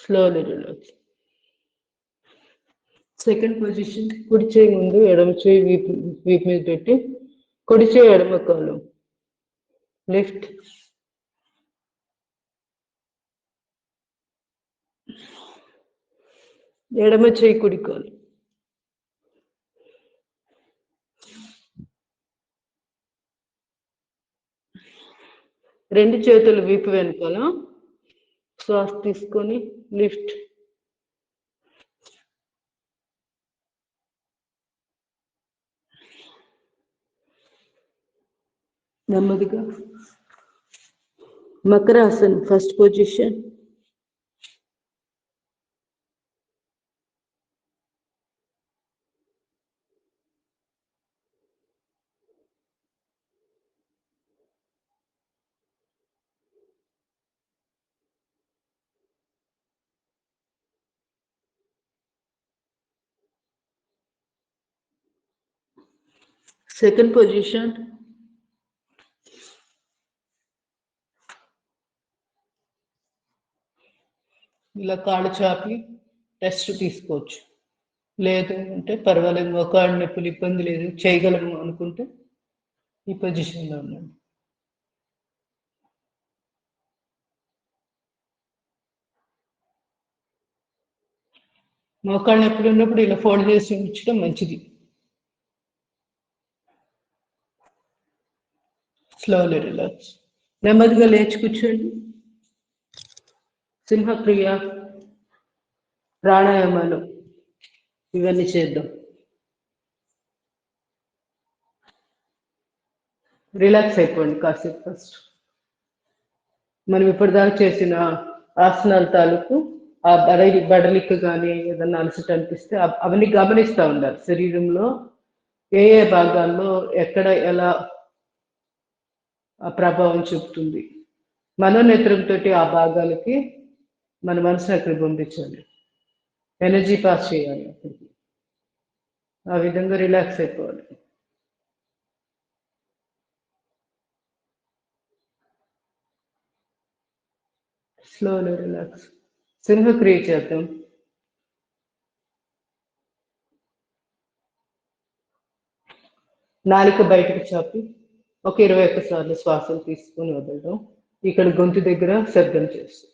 Slowly relax. Second position, కుడి చేయి ముందు ఎడమ చేయి వీపు మీద పెట్టి కుడి చేయి ఎడమ కాలు. లిఫ్ట్. ఎడమ చేయి కుడి కాలు. రెండు చేతులు వీపు వెనకాల. శ్వాస తీసుకొని లిఫ్ట్. నెమ్మదిగా Makarasan first position. Second position. ఇలా కాళ్ళు చాపి రెస్ట్ తీసుకోవచ్చు. లేదు అంటే పర్వాలేదు, మోకాళ్ళ నొప్పులు ఇబ్బంది లేదు, చేయగలము అనుకుంటే ఈ పొజిషన్లో ఉన్నాను. మోకాళ్ళ నొప్పులు ఉన్నప్పుడు ఇలా ఫోల్డ్ చేసి ఉంచడం మంచిది. Slowly relax. నెమ్మదిగా లేచి కూర్చోండి. సింహక్రియ, ప్రాణాయామాలు ఇవన్నీ చేద్దాం. రిలాక్స్ అయిపోండి కాసేపు. ఫస్ట్ మనం ఇప్పటిదాకా చేసిన ఆసనాల తాలూకు ఆ బడలిక కానీ ఏదన్నా అలసట అనిపిస్తే అవన్నీ గమనిస్తూ ఉండాలి. శరీరంలో ఏ ఏ భాగాల్లో ఎక్కడ ఎలా ప్రభావం చూపుతుంది. మనోనేత్రంతో ఆ భాగాలకి మన మనసుని అక్కడ పంపించాలి, ఎనర్జీ పాస్ చేయాలి. అక్కడికి ఆ విధంగా రిలాక్స్ అయిపోవాలి. Slowly relax. సింహక్రియ చేద్దాం. నాలుక బయటకు చాపి ఒక 21 సార్లు శ్వాసలు తీసుకొని వదలడం. ఇక్కడ గొంతు దగ్గర శబ్దం చేస్తాం.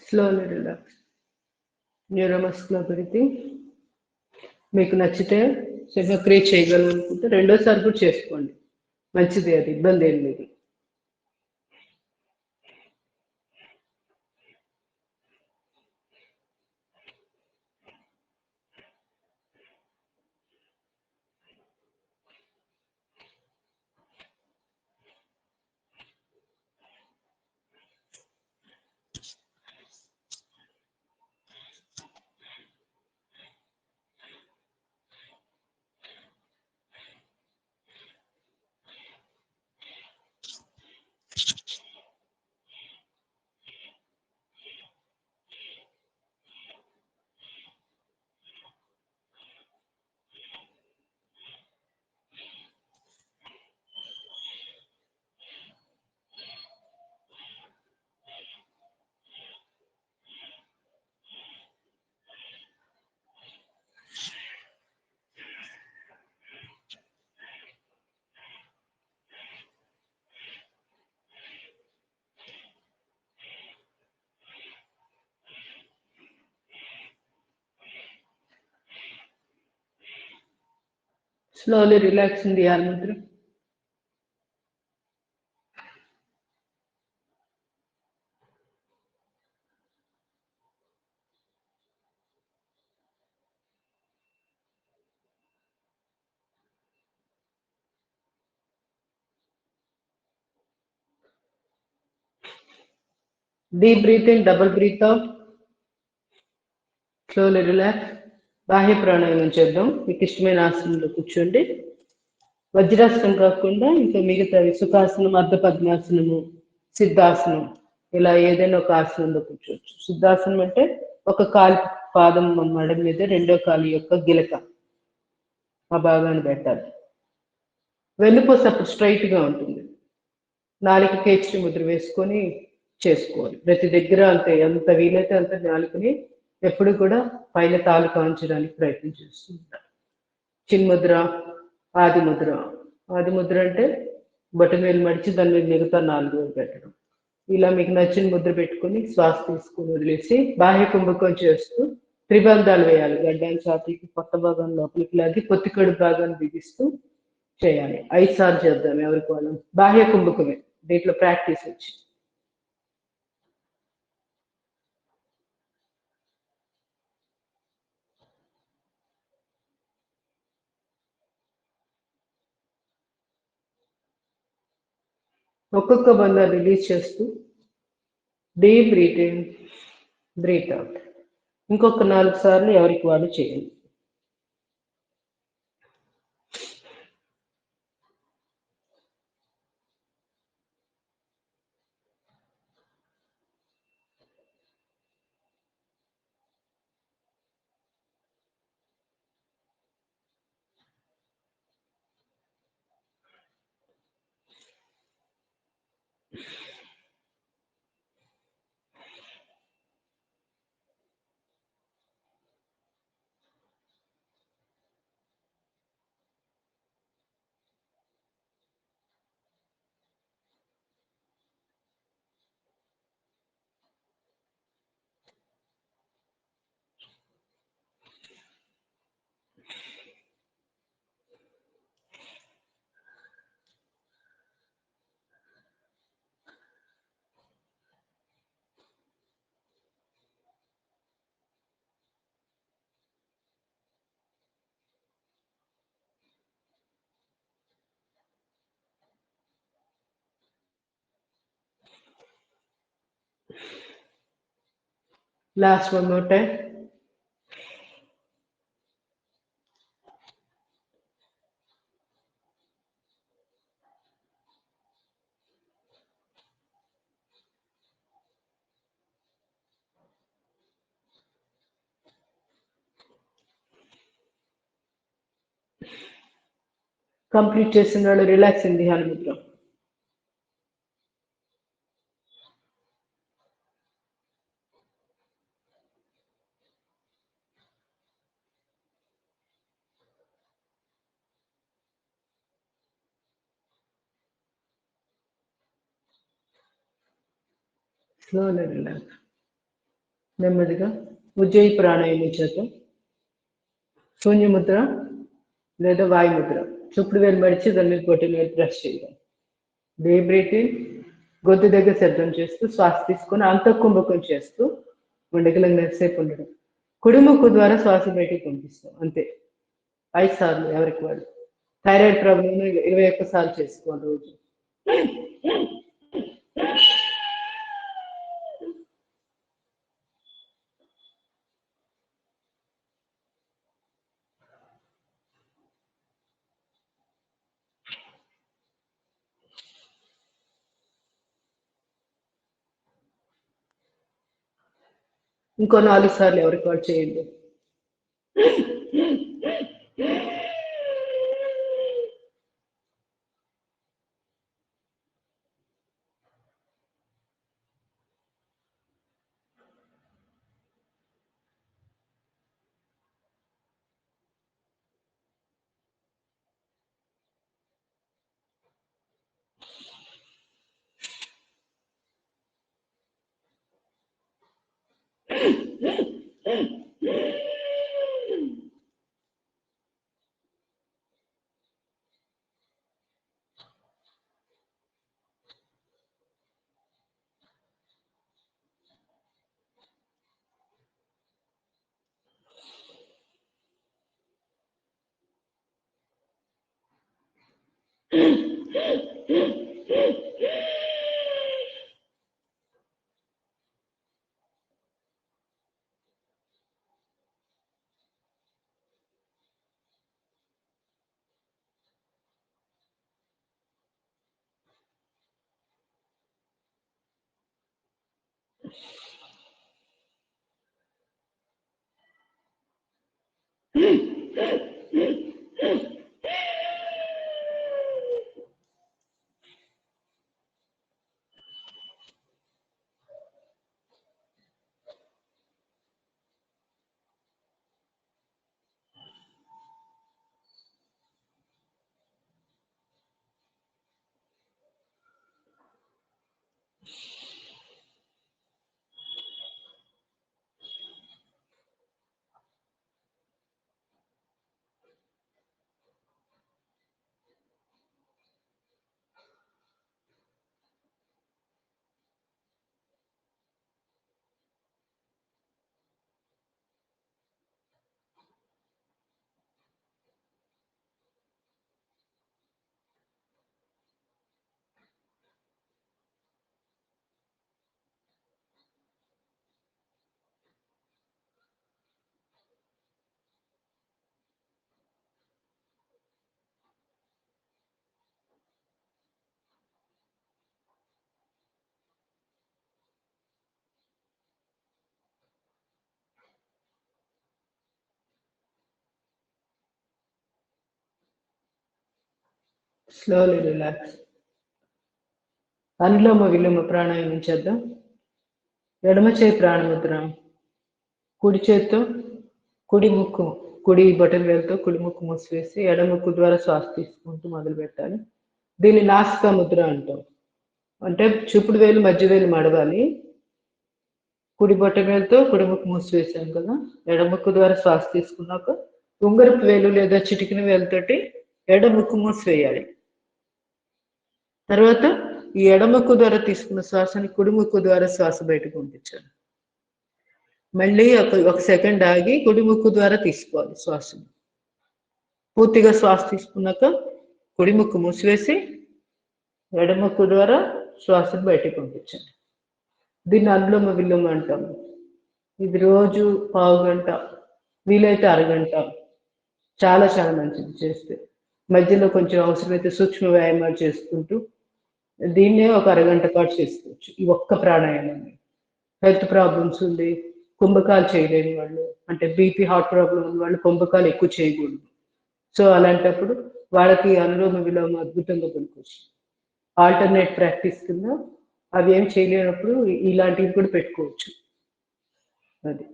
Slowly relax. న్యూరోమస్కులర్ బ్రీతింగ్ మీకు నచ్చితే సింహ క్రియ చేయగలనుకుంటే రెండోసారి కూడా చేసుకోండి, మంచిది, అది ఇబ్బంది ఏం లేదు. Slowly relax in the ధ్యాన Mudra. Deep breathe in, double breathe out. Slowly relax. బాహ్య ప్రాణాయామం చేద్దాం. మీకు ఇష్టమైన ఆసనంలో కూర్చోండి. వజ్రాసనం కాకుండా ఇంకా మిగతావి సుఖాసనం, అర్ధ పద్మాసనము, సిద్ధాసనం, ఇలా ఏదైనా ఒక ఆసనంలో కూర్చోవచ్చు. సిద్ధాసనం అంటే ఒక కాలు పాదం మెడ మీద, రెండో కాలు యొక్క గిలక ఆ భాగాన్ని పెట్టాలి. వెన్నుపూస అప్పుడు స్ట్రైట్ గా ఉంటుంది. నాలుక కేచరి ముద్ర వేసుకొని చేసుకోవాలి. ప్రతి దగ్గర అంతే, ఎంత వీలైతే అంత నాలుకని ఎప్పుడు కూడా పైన తాలు కాంచడానికి ప్రయత్నం చేస్తుంటారు. చిన్ముద్ర, ఆది ముద్ర. ఆది ముద్ర అంటే బొటనవేలు మడిచి దాని మీద మిగతా 4 వేలు పెట్టడం. ఇలా మీకు నచ్చిన ముద్ర పెట్టుకుని శ్వాస తీసుకుని వదిలేసి బాహ్య కుంభకం చేస్తూ త్రిబంధాలు వేయాలి. గడ్డాన్ని ఛాతీకి కొత్త భాగం లోపలికి లాగి పొత్తి కడుపు భాగాన్ని బిగిస్తూ చేయాలి. 5 సార్లు చేద్దాం ఎవరికి వాళ్ళం. బాహ్య కుంభకమే దీంట్లో ప్రాక్టీస్ వచ్చి. ఒక్కొక్క బంధాన్ని రిలీజ్ చేస్తూ deep breathe in, breath out. ఇంకొక 4 సార్లు ఎవరికి వాళ్ళు చేయండి. Last one more time. Complete చేసిన వాళ్ళు రిలాక్స్ ఇన్ ధ్యాన ముద్ర. Slowly relax. నెమ్మదిగా ఉజ్జయి ప్రాణాయామం చేద్దాం. శూన్యముద్ర లేదా వాయుముద్ర. చూపుడు వేలు మడిచి దాని మీద బొటన వేలు ప్రెస్ చేయాలి. డీప్ బ్రీతింగ్, గొంతు దగ్గర శబ్దం చేస్తూ శ్వాస తీసుకొని అంతఃకుంభకం చేస్తూ ఉండగలంగా సేపు ఉండడం. కుడి ముక్కు ద్వారా శ్వాస బయటికి పంపిస్తాం. అంతే, 5 సార్లు ఎవరికి వాళ్ళు. థైరాయిడ్ ప్రాబ్లం 21 సార్లు చేసుకోవాలి రోజు. ఇంకో 4 సార్లు ఎవరికి వాళ్ళు చేయండి. Slowly relax. అనులోమ విలోమ ప్రాణాయామం చేద్దాం. ఎడమ చేయి ప్రాణముద్ర. కుడి చేత్తో కుడి ముక్కు, కుడి బటన్ వేలతో కుడి ముక్కు మూసివేసి ఎడమ ముక్కు ద్వారా శ్వాస తీసుకుంటూ మొదలు పెట్టాలి. దీన్ని నాసికా ముద్ర అంటాం. అంటే చూపుడు వేలు మధ్య వేలు మడవాలి. కుడి బటన్ వేలతో కుడి ముక్కు మూసివేసాం కదా, ఎడమ ముక్కు ద్వారా శ్వాస తీసుకున్నాక ఉంగరపు వేలు లేదా చిటికిన వేలుతోటి ఎడమ ముక్కు మూసివేయాలి. తర్వాత ఈ ఎడముక్కు ద్వారా తీసుకున్న శ్వాసని కుడి ముక్కు ద్వారా శ్వాస బయటకు పంపించాలి. మళ్ళీ ఒక సెకండ్ ఆగి కుడి ముక్కు ద్వారా తీసుకోవాలి శ్వాసను. పూర్తిగా శ్వాస తీసుకున్నాక కుడి ముక్కు మూసివేసి ఎడముక్కు ద్వారా శ్వాసను బయటకు పంపించండి. దీన్ని అనులోమ విలోమ అంటాము. ఇది రోజు పావు గంట, వీలైతే అరగంట, చాలా చాలా మంచిది చేస్తే. మధ్యలో కొంచెం అవసరమైతే సూక్ష్మ వ్యాయామాలు చేసుకుంటూ దీన్నే ఒక అరగంట పాటు చేసుకోవచ్చు. ఈ ఒక్క ప్రాణాయామాన్ని. హెల్త్ ప్రాబ్లమ్స్ ఉంది, కుంభకాలు చేయలేని వాళ్ళు, అంటే బీపీ హార్ట్ ప్రాబ్లం ఉన్న వాళ్ళు కుంభకాలు ఎక్కువ చేయకూడదు. సో అలాంటప్పుడు వాళ్ళకి అనులోమ విలోమ అద్భుతంగా పనికొచ్చు. ఆల్టర్నేట్ ప్రాక్టీస్ కింద అవి ఏం చేయలేనప్పుడు ఇలాంటివి కూడా పెట్టుకోవచ్చు. అది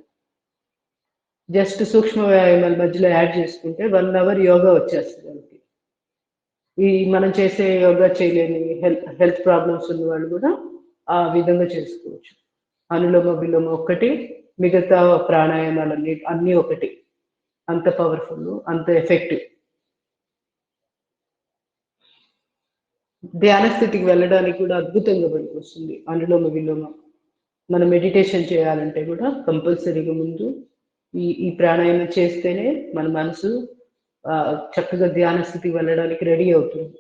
జస్ట్ సూక్ష్మ వ్యాయామాల మధ్యలో యాడ్ చేసుకుంటే 1 అవర్ యోగా వచ్చేస్తుంది వాళ్ళకి. ఈ మనం చేసే యోగా చేయలేని హెల్త్ ప్రాబ్లమ్స్ ఉన్న వాళ్ళు కూడా ఆ విధంగా చేసుకోవచ్చు. అనులోమ విలోమ ఒక్కటి, మిగతా ప్రాణాయామాలన్నీ అన్నీ ఒకటి. అంత పవర్ఫుల్, అంత ఎఫెక్టివ్. ధ్యాన స్థితికి వెళ్ళడానికి కూడా అద్భుతంగా పనికొస్తుంది అనులోమ విలోమ. మనం మెడిటేషన్ చేయాలంటే కూడా కంపల్సరీగా ముందు ఈ ప్రాణాయామం చేస్తేనే మన మనసు చక్కగా ధ్యాన స్థితికి వెళ్ళడానికి రెడీ అవుతుంది.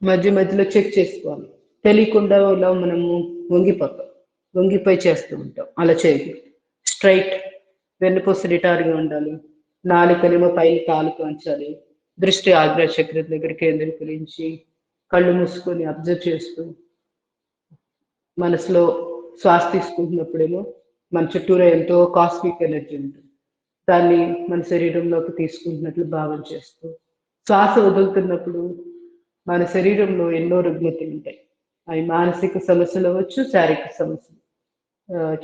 మధ్య మధ్యలో చెక్ చేసుకోవాలి. తెలియకుండా ఇలా మనము వంగిపోతాం, వంగిపోయి చేస్తూ ఉంటాం. అలా చేయకూడదు. స్ట్రైట్, వెన్నుపూస నిటారుగా ఉండాలి. నాలుకనేమో పైకి కాలుకు ఉంచాలి. దృష్టి ఆగ్ర చక్రం దగ్గర కేంద్రీకరించి కళ్ళు మూసుకొని అబ్జర్వ్ చేస్తూ మనసులో శ్వాస తీసుకుంటున్నప్పుడేమో మన చుట్టూరా ఎంతో కాస్మిక్ ఎనర్జీ ఉంటుంది. దాన్ని మన శరీరంలోకి తీసుకుంటున్నట్లు భావన చేస్తూ శ్వాస వదులుతున్నప్పుడు మన శరీరంలో ఎన్నో రుగ్మతలు ఉంటాయి. అవి మానసిక సమస్యలు అవ్వచ్చు, శారీరక సమస్యలు,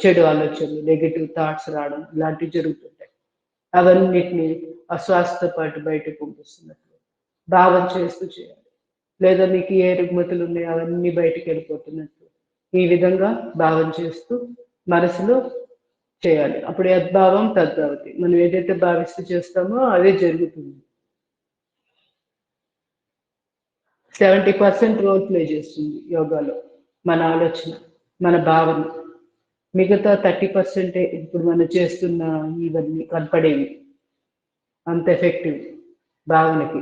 చెడు ఆలోచనలు, నెగిటివ్ థాట్స్ రావడం ఇలాంటివి జరుగుతుంటాయి. అవన్నిటిని ఆ శ్వాసతో పాటు బయటకు పంపిస్తున్నట్లు భావన చేస్తూ చేయాలి. లేదా మీకు ఏ రుగ్మతలు ఉన్నాయో అవన్నీ బయటకు వెళ్ళిపోతున్నట్లు ఈ విధంగా భావన చేస్తూ మనసులో చేయాలి. అప్పుడు యద్భావం తద్భవతి. మనం ఏదైతే భావిస్తూ చేస్తామో అదే జరుగుతుంది. 70% రోల్ ప్లే చేస్తుంది యోగాలో మన ఆలోచన, మన భావన. మిగతా 30% ఇప్పుడు మనం చేస్తున్న ఇవన్నీ కనపడేవి. అంత ఎఫెక్టివ్ భావనకి.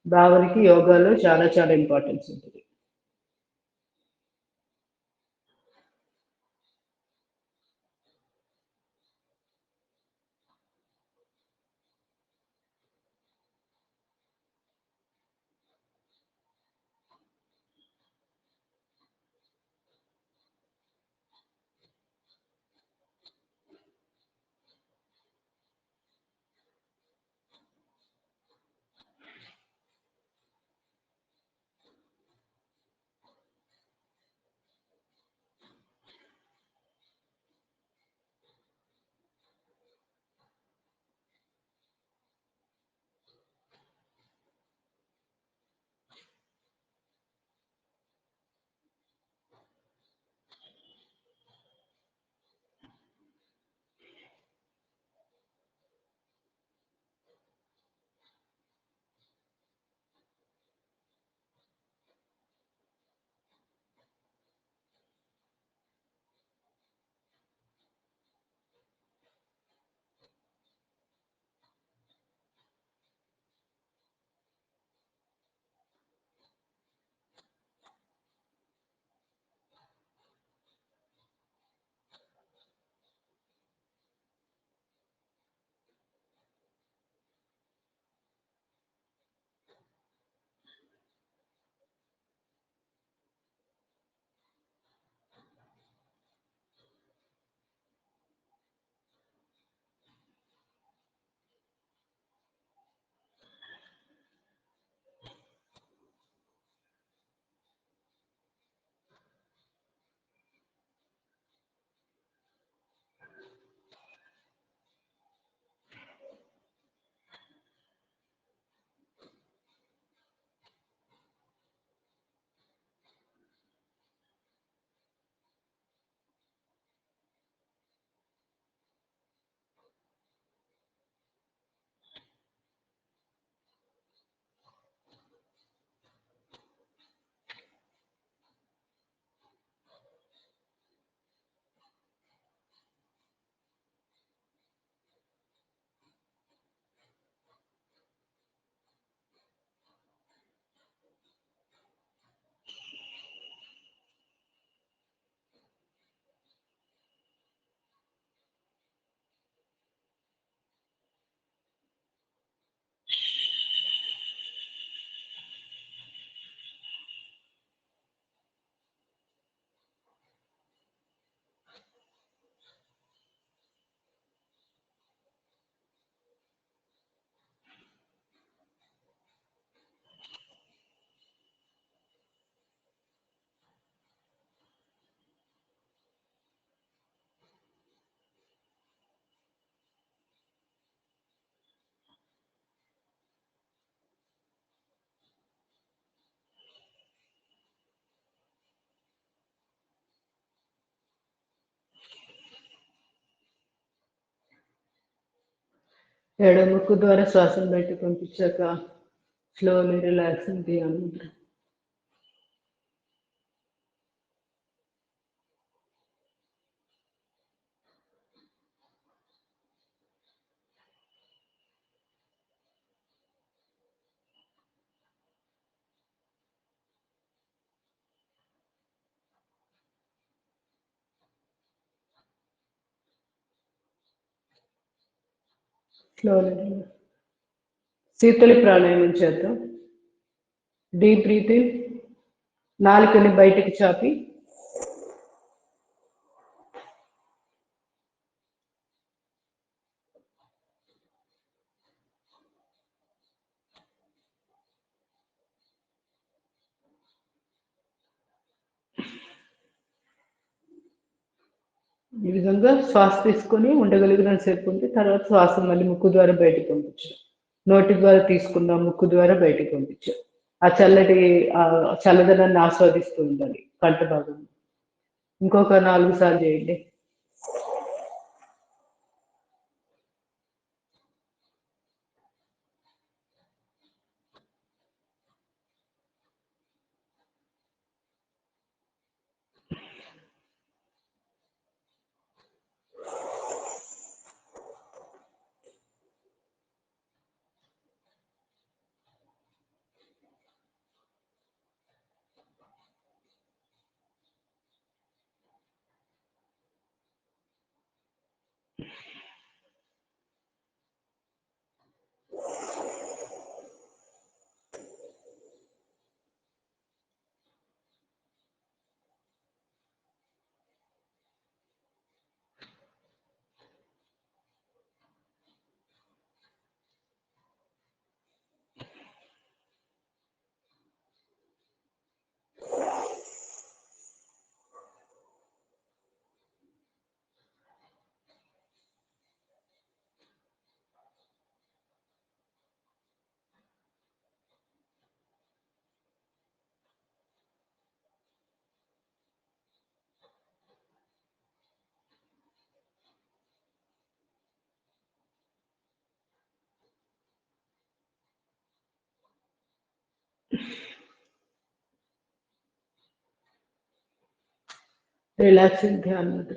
భావనకి యోగాలో చాలా చాలా ఇంపార్టెన్స్ ఉంటుంది. ఎడమ ముక్కు ద్వారా శ్వాసను బయటకు పంపించాక స్లోలీ రిలాక్సింగ్ ధ్యాన ముద్ర. స్లోలీ శీతలి ప్రాణాయామం చేద్దాం. డీప్ బ్రీతింగ్, నాలుకని బయటకు చాపి ఈ విధంగా శ్వాస తీసుకొని ఉండగలిగినంతసేపు ఉంటే తర్వాత శ్వాస మళ్ళీ ముక్కు ద్వారా బయటకు పంపించు. నోటి ద్వారా తీసుకున్న ముక్కు ద్వారా బయటకు పంపించు. ఆ చల్లదనాన్ని ఆస్వాదిస్తూ ఉండాలి కంట భాగం. ఇంకొక 4 సార్లు చేయండి. రిలాక్సింగ్ ధ్యాన ముద్ర.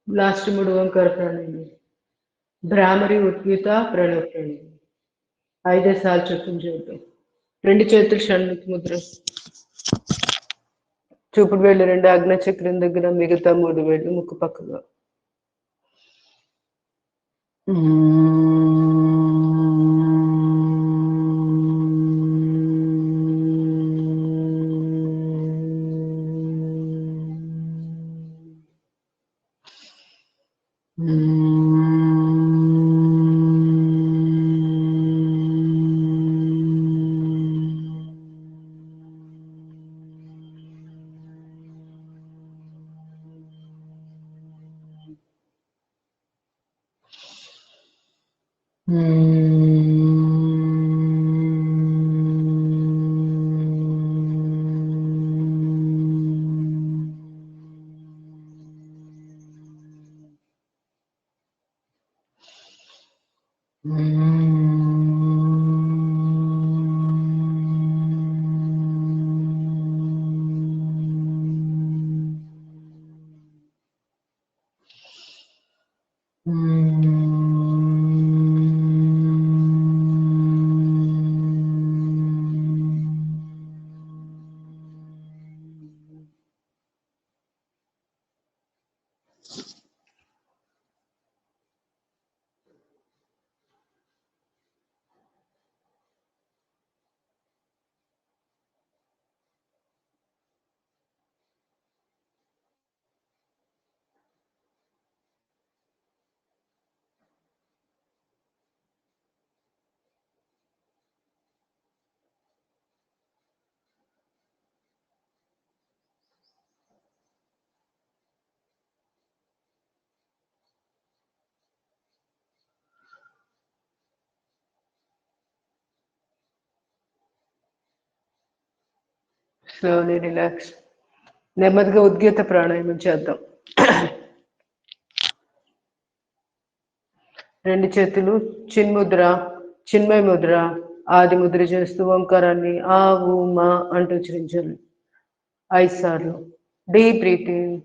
లాస్ట్ 3 ఓంకార ప్రాణాయామం. భ్రామరి, ఉద్గీత, ప్రణవ ప్రాణాయామం 5 సార్లు చొప్పున చేద్దాం. 2 చేతులు షణ్ముఖ ముద్ర. చూపుడు వేళ్ళు 2 ఆజ్ఞా చక్రం దగ్గర, మిగతా 3 వేళ్ళు ముక్కు పక్కగా. Slowly relax. నెమ్మదిగా ఉద్గీత ప్రాణాయామం చేద్దాం. రెండు చేతులు చిన్ముద్ర, చిన్మయ ముద్ర, ఆది ముద్ర చేస్తూ ఓంకారాన్ని ఆ ఊ మా అంటూ ఉచ్చరించాలి 5 సార్లు. Deep breathing.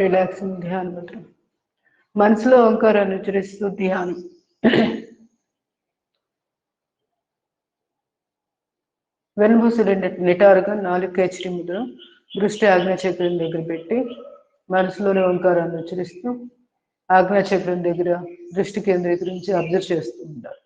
రిలాక్సింగ్ ధ్యాన ముద్ర. మనసులో ఓంకారాన్ని ఉచ్చరిస్తూ ధ్యానం. వెన్నుపూసలు నిటారుగా 4 కేచరి ముద్ర. దృష్టి ఆజ్ఞాచక్రం దగ్గర పెట్టి మనసులోనే ఓంకారాన్ని ఉచ్చరిస్తూ ఆజ్ఞాచక్రం దగ్గర దృష్టి కేంద్రీకరించి అబ్జర్వ్ చేస్తూ ఉంటారు.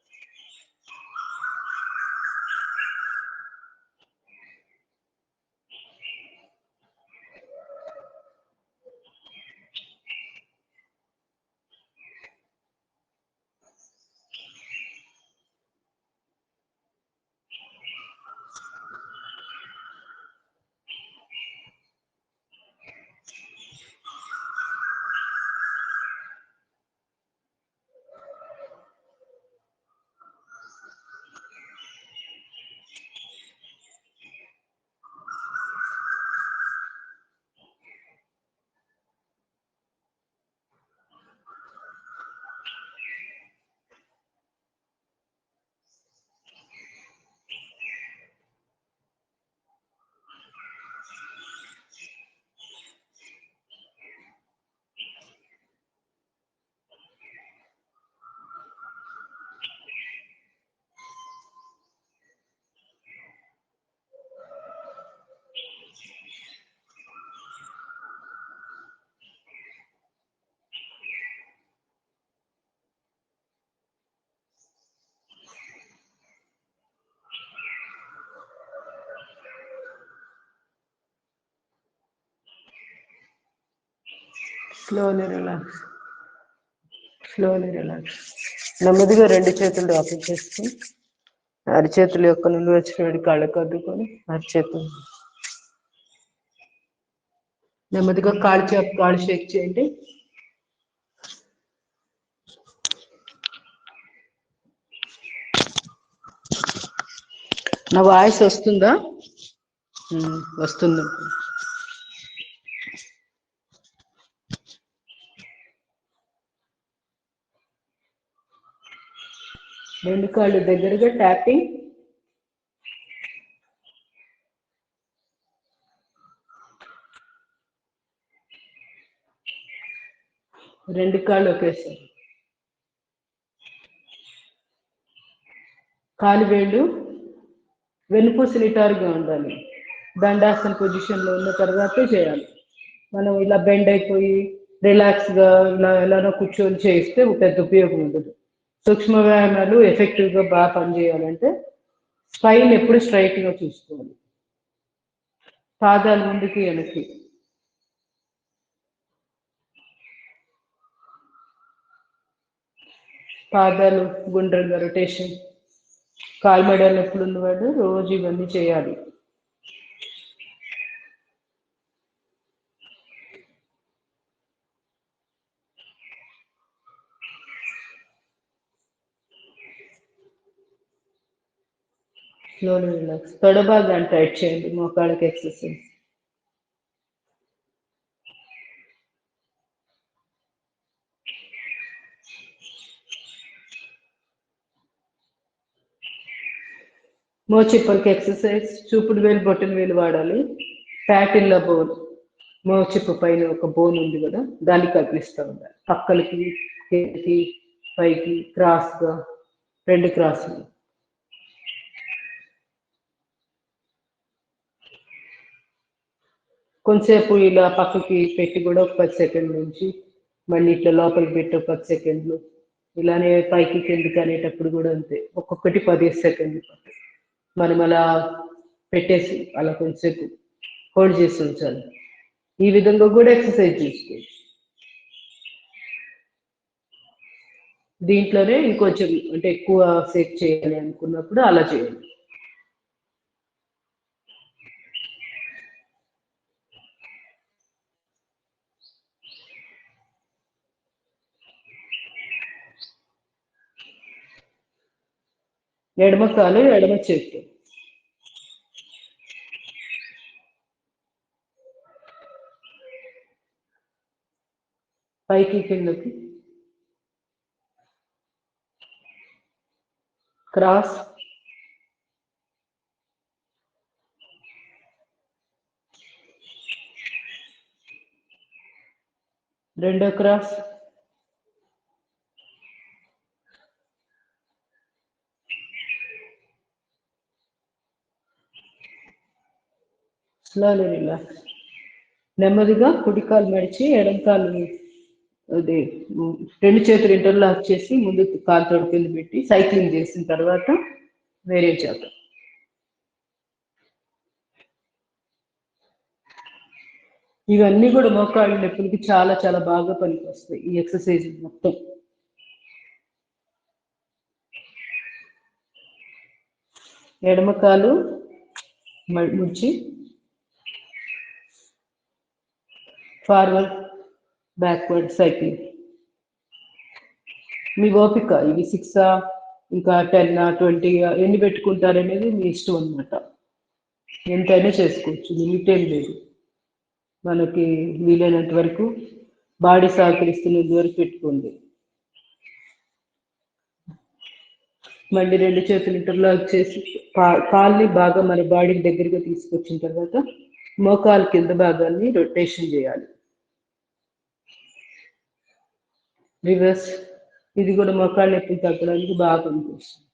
Slowly relax. Slowly relax. నెమ్మదిగా 2 చేతులు ఓపెన్ చేసుకుని అరిచేతుల యొక్క నుండి వచ్చిన కాళ్ళకు అద్దుకొని అరిచేతులు నెమ్మదిగా కాళ్ళు షేక్ చేయండి. నా వాయిస్ వస్తుందా? వస్తుంది. రెండు కాళ్ళు దగ్గరగా ట్యాపింగ్. రెండు కాళ్ళు ఒకేసారి. కాలు వేళ్ళు వెన్నుపూస నిటారుగా ఉండాలి. దండాసన పొజిషన్లో ఉన్న తర్వాతే చేయాలి. మనం ఇలా బెండ్ అయిపోయి రిలాక్స్గా ఎలానో కూర్చొని చేస్తే పెద్ద ఉపయోగం ఉండదు. సూక్ష్మ వ్యాయామాలు ఎఫెక్టివ్గా బాగా పనిచేయాలంటే స్పైన్ ఎప్పుడు స్ట్రైట్గా చూసుకోవాలి. పాదాలు ముందుకి వెనక్కి. పాదాలు గుండ్రంగా రొటేషన్. కాలు మెడలు నొప్పులు ఉన్నవాడు రోజు ఇవన్నీ చేయాలి. Slowly relax. తొడ భాగాన్ని టైట్ చేయండి. మోకాళ్ళకి ఎక్సర్సైజ్. మోచిప్పలకి ఎక్సర్సైజ్. చూపుడు వేలు బొట్టన వేలు వాడాలి. ప్యాటిల్లా బోన్, మోచిప్ప పైన ఒక బోన్ ఉంది కదా, దాన్ని కదిలిస్తూ ఉండాలి. పక్కలకి కిందకి పైకి క్రాస్గా 2 క్రాసులు. కొంతసేపు ఇలా పక్కకి పెట్టి కూడా ఒక 10 సెకండ్ల నుంచి మళ్ళీ ఇట్లా లోపలికి పెట్టి ఒక 10 సెకండ్లు, ఇలానే పైకి కిందకి అనేటప్పుడు కూడా అంతే, ఒక్కొక్కటి 15 సెకండ్లు మనం అలా పెట్టేసి అలా కొంచెంసేపు హోల్డ్ చేసి ఉంచాలి. ఈ విధంగా కూడా ఎక్సర్సైజ్ చేసుకోవచ్చు. దీంట్లోనే ఇంకొంచెం అంటే ఎక్కువ సేపు చేయాలి అనుకున్నప్పుడు అలా చేయాలి. ఎడమ కాలు ఎడమ చేతి, పైకి కిందకి క్రాస్, రెండో క్రాస్, స్లోలీ రిలాక్స్. నెమ్మదిగా కుడి కాలు మడిచి ఎడమ కాలు అదే 2 చేతులు ఇంటర్లాక్ చేసి ముందు కాలు తోడు కింద పెట్టి సైక్లింగ్ చేసిన తర్వాత వేరే చేద్దాం. ఇవన్నీ కూడా మోకాళ్ళ నొప్పులకి చాలా చాలా బాగా పనికొస్తాయి ఈ ఎక్సర్సైజ్ మొత్తం. ఎడమ కాలు ముడిచి ఫార్వర్డ్ బ్యాక్వర్డ్ సైక్లింగ్. మీ ఓపిక, ఇవి 6 ఇంకా 10 20 ఎన్ని పెట్టుకుంటారనేది మీ ఇష్టం అన్నమాట. ఎంతైనా చేసుకోవచ్చు, లిమిట్ ఏం లేదు. మనకి వీలైనంత వరకు బాడీ సహకరిస్తున్నంత వరకు పెట్టుకోండి. మళ్ళీ 2 చేతులు ఇంటర్లాక్ చేసి కాల్ని బాగా మన బాడీ దగ్గరగా తీసుకొచ్చిన తర్వాత మోకాలు కింద భాగాన్ని రొటేషన్ చేయాలి. రివర్స్. ఇది కూడా మోకాళ్ళ నొప్పి తగ్గడానికి బాగా పనికొస్తుంది.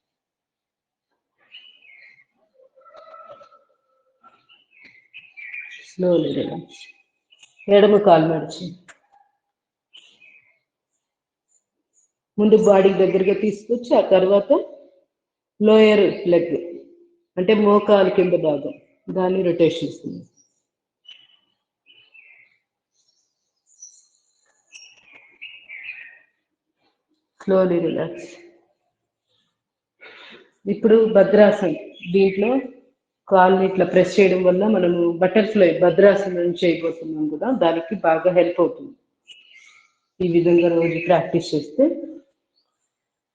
Slowly relax. ఎడమ కాలు మడిచి ముందు బాడీ దగ్గరగా తీసుకొచ్చి ఆ తర్వాత లోయర్ లెగ్ అంటే మోకాలు కింద భాగం దాన్ని రొటేషన్ ఇస్తుంది. Slowly relax. ఇప్పుడు భద్రాసనం. దీంట్లో కాళ్ళని ఇట్లా ప్రెస్ చేయడం వల్ల మనము బటర్ఫ్లై భద్రాసనం చేయబోతున్నాం కదా, దానికి బాగా హెల్ప్ అవుతుంది. ఈ విధంగా రోజు ప్రాక్టీస్ చేస్తే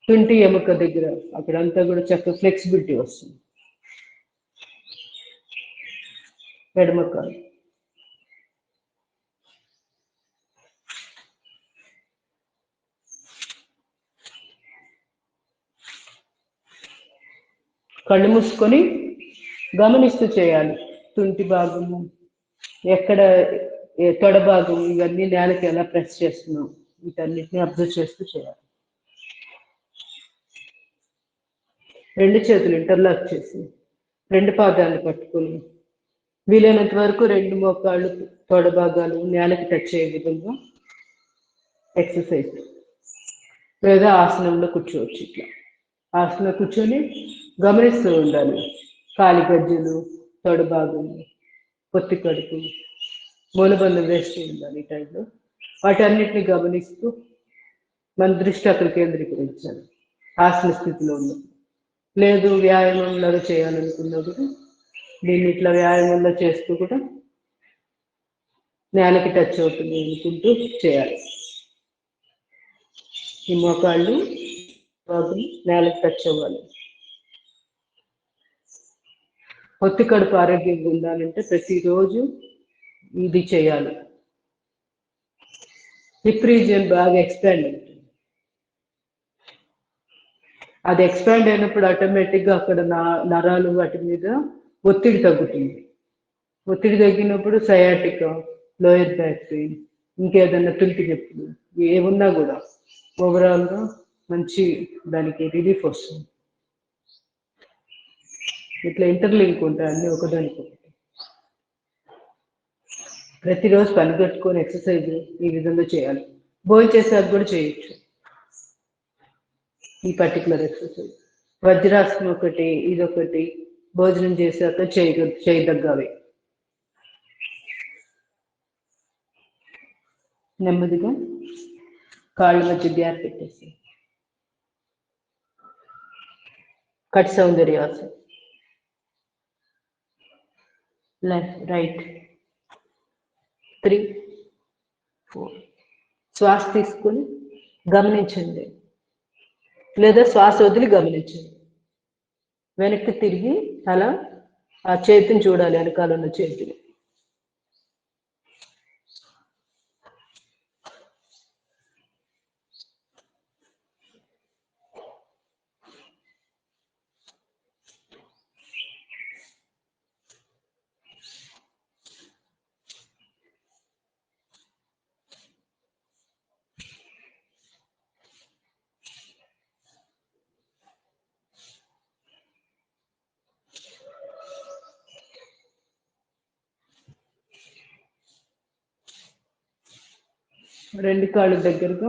20 ఎముక దగ్గర అక్కడంతా కూడా చక్కగా ఫ్లెక్సిబిలిటీ వస్తుంది. ఎడమ కాలు కళ్ళు మూసుకొని గమనిస్తూ చేయాలి. తుంటి భాగము, ఎక్కడ తొడ భాగం, ఇవన్నీ నేలకి ఎలా ప్రెస్ చేస్తున్నాం వీటన్నిటిని అబ్జర్వ్ చేస్తూ చేయాలి. 2 చేతులు ఇంటర్లాక్ చేసి రెండు పాదాలు పట్టుకొని వీలైనంత వరకు రెండు మోకాళ్ళు తొడ భాగాలు నేలకి టచ్ అయ్యే విధంగా ఎక్సర్సైజ్ లేదా ఆసనంలో కూర్చోవచ్చు. ఇట్లా ఆసనంలో కూర్చొని గమనిస్తూ ఉండాలి. కాలి గజ్జలు, తొడ భాగం, పొత్తి కడుపు, మూలబంధం వేస్తూ ఉండాలి. ఈ టైంలో వాటన్నిటిని గమనిస్తూ మన దృష్టి అక్కడ కేంద్రీకరించాలి. ఆసన స్థితిలో ఉన్నప్పుడు లేదు వ్యాయామంలాగా చేయాలనుకున్నప్పుడు దీన్ని ఇట్లా వ్యాయామంలో చేస్తూ కూడా నేలకి టచ్ అవుతుంది అనుకుంటూ చేయాలి. ఈ మోకాళ్ళు నేలకి టచ్ అవ్వాలి. పొత్తి కడుపు ఆరోగ్యంగా ఉండాలంటే ప్రతిరోజు ఇది చేయాలి. హిప్ రీజియన్ బాగా ఎక్స్పాండ్ అవుతుంది. అది ఎక్స్పాండ్ అయినప్పుడు ఆటోమేటిక్గా అక్కడ నరాలు వాటి మీద ఒత్తిడి తగ్గుతుంది. ఒత్తిడి తగ్గినప్పుడు సయాటికా, లోయర్ బ్యాక్ పెయిన్, ఇంకేదన్నా తుంటి నొప్పులు ఏమున్నా కూడా ఓవరాల్గా మంచి దానికి రిలీఫ్ వస్తుంది. ఇట్లా ఇంటర్లింక్ ఉంటాయి అన్నీ ఒకదానికొకటి. ప్రతిరోజు పనిగట్టుకొని ఎక్సర్సైజ్ ఈ విధంగా చేయాలి. భోజనం చేసేది కూడా చేయొచ్చు ఈ పర్టికులర్ ఎక్సర్సైజ్. వజ్రాసనం ఒకటి, ఇదొకటి భోజనం చేశాక చేయదగ్గవి. నెమ్మదిగా కాళ్ళ మధ్య గ్యాప్ పెట్టేసి కట్ సౌందర్యాసనం. Left right 3 4. శ్వాస తీసుకొని గమనించండి లేదా శ్వాస వదిలి గమనించండి. వెనక్కి తిరిగి అలా ఆ చేతిని చూడాలి, వెనకాల ఉన్న చేతిని. రెండు కాళ్ళు దగ్గరగా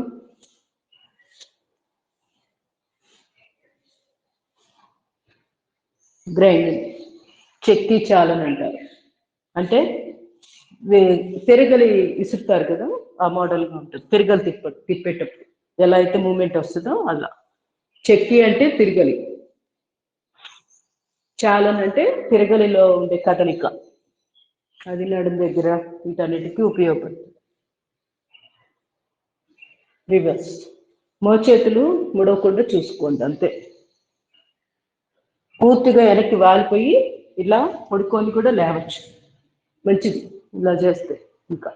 గ్రైండింగ్ చెక్కి చాలని అంటారు. అంటే తిరగలి ఇసురుతారు కదా, ఆ మోడల్గా ఉంటుంది. తిరగలి తిప్పేటప్పుడు ఎలా అయితే మూమెంట్ వస్తుందో అలా. చెక్కి అంటే తిరగలి, చాలని అంటే తిరగలిలో ఉండే కదలిక. అది నడుము దగ్గర వీటన్నిటికీ ఉపయోగపడుతుంది. రివర్స్ మోచేతులు ముడవకుండా చూసుకోండి అంతే. పూర్తిగా వెనక్కి వాలిపోయి ఇలా పడుకొని కూడా లేవచ్చు, మంచిది ఇలా చేస్తే. ఇంకా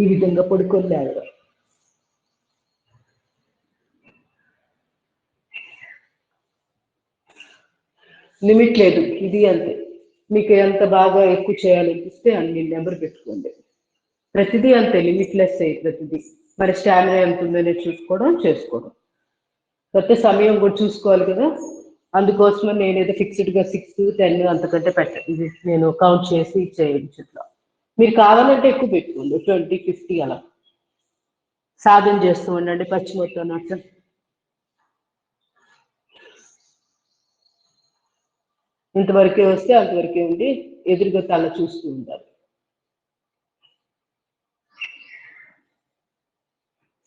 ఈ విధంగా పడుకొని లేవడం. లిమిట్ లేదు, ఇది అంతే. మీకు ఎంత బాగా ఎక్కువ చేయాలనిపిస్తే అన్ని నెంబర్ పెట్టుకోండి. ప్రతిదీ అంతే, లిమిట్లెస్ అయ్యి ప్రతిదీ. మరి స్టామినా ఎంత ఉందనే చూసుకోవడం, చేసుకోవడం. కొత్త సమయం కూడా చూసుకోవాలి కదా, అందుకోసమే నేనేదో ఫిక్స్డ్గా 6, 10 అంతకంటే ఇది నేను కౌంట్ చేసి చేయించట్లా. మీరు కావాలంటే ఎక్కువ పెట్టుకోండి, 20, 50 అలా సాధన చేస్తూ ఉండండి. పశ్చిమోత్తానాసనం. ఇంతవరకే వస్తే అంతవరకే ఉండి ఎదురుగా తల చూస్తూ ఉంటారు.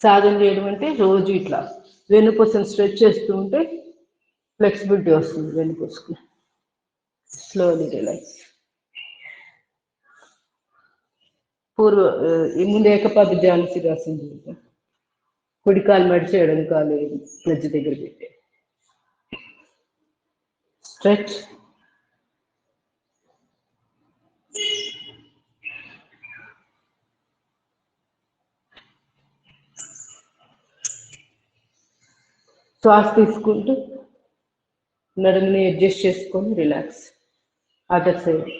సాధన చేయడం అంటే రోజు ఇట్లా వెన్నుపూసను స్ట్రెచ్ చేస్తూ ఉంటే ఫ్లెక్సిబిలిటీ వస్తుంది వెన్నుపూసకు. Slowly relax. ముందు ఏకపాద ధ్యానశీలాసనం చేద్దాం. కుడి కాలు మడిచి ఎడమ కాలు మధ్య దగ్గర పెట్టే స్ట్రెచ్. శ్వాస తీసుకుంటూ నడుముని అడ్జస్ట్ చేసుకొని రిలాక్స్. Other side.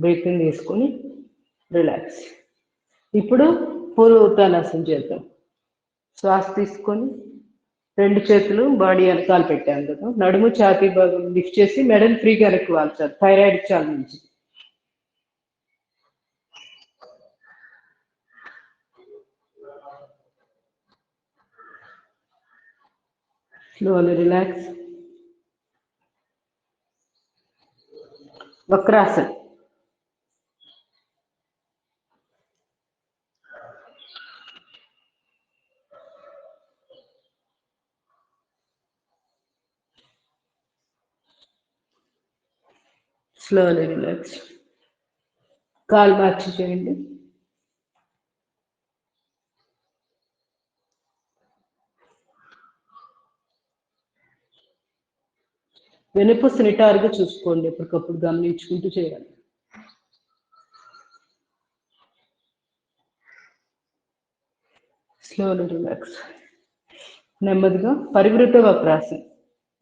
బ్రీతింగ్ తీసుకొని రిలాక్స్. ఇప్పుడు పూర్వోత్తానాసన చేద్దాం. శ్వాస తీసుకొని 2 చేతులు బాడీ వెనకాల పెట్టాం కదా, నడుము ఛాతీ భాగం లిఫ్ట్ చేసి మెడని ఫ్రీగా వెనక్కి వాల్చాలి. థైరాయిడ్ చాలా మంచిది. Slowly relax. వక్రాసన్. Slowly relax. కాలు మార్చి చేయండి. వెనుపూస నిటారుగా చూసుకోండి, ఎప్పటికప్పుడు గమనించుకుంటూ చేయాలి. Slowly relax. నెమ్మదిగా పరివృత వక్రాసన.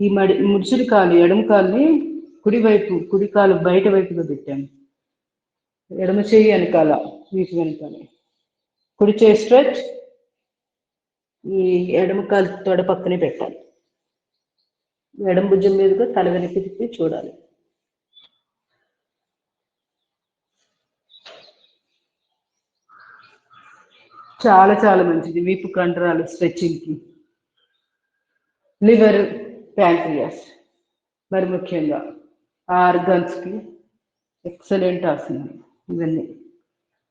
ఈ ముడిచిడి కాలు, ఎడమ కాలుని కుడి కాలు బయట వైపుగా పెట్టాను. ఎడమ చేయి వెనకాల, వీటి వెనకాల. కుడి చేయి స్ట్రెచ్, ఈ ఎడమ కాలు తొడ పక్కనే పెట్టాలి. ఎడమ భుజం మీదుగా తల వెనక్కి తిప్పి చూడాలి. చాలా చాలా మంచిది వీపు కండరాలు స్ట్రెచ్చింగ్కి. లివర్, ప్యాంక్రియాస్, మరి ముఖ్యంగా ఆర్గన్స్కి ఎక్సలెంట్ ఆసనం ఇవన్నీ.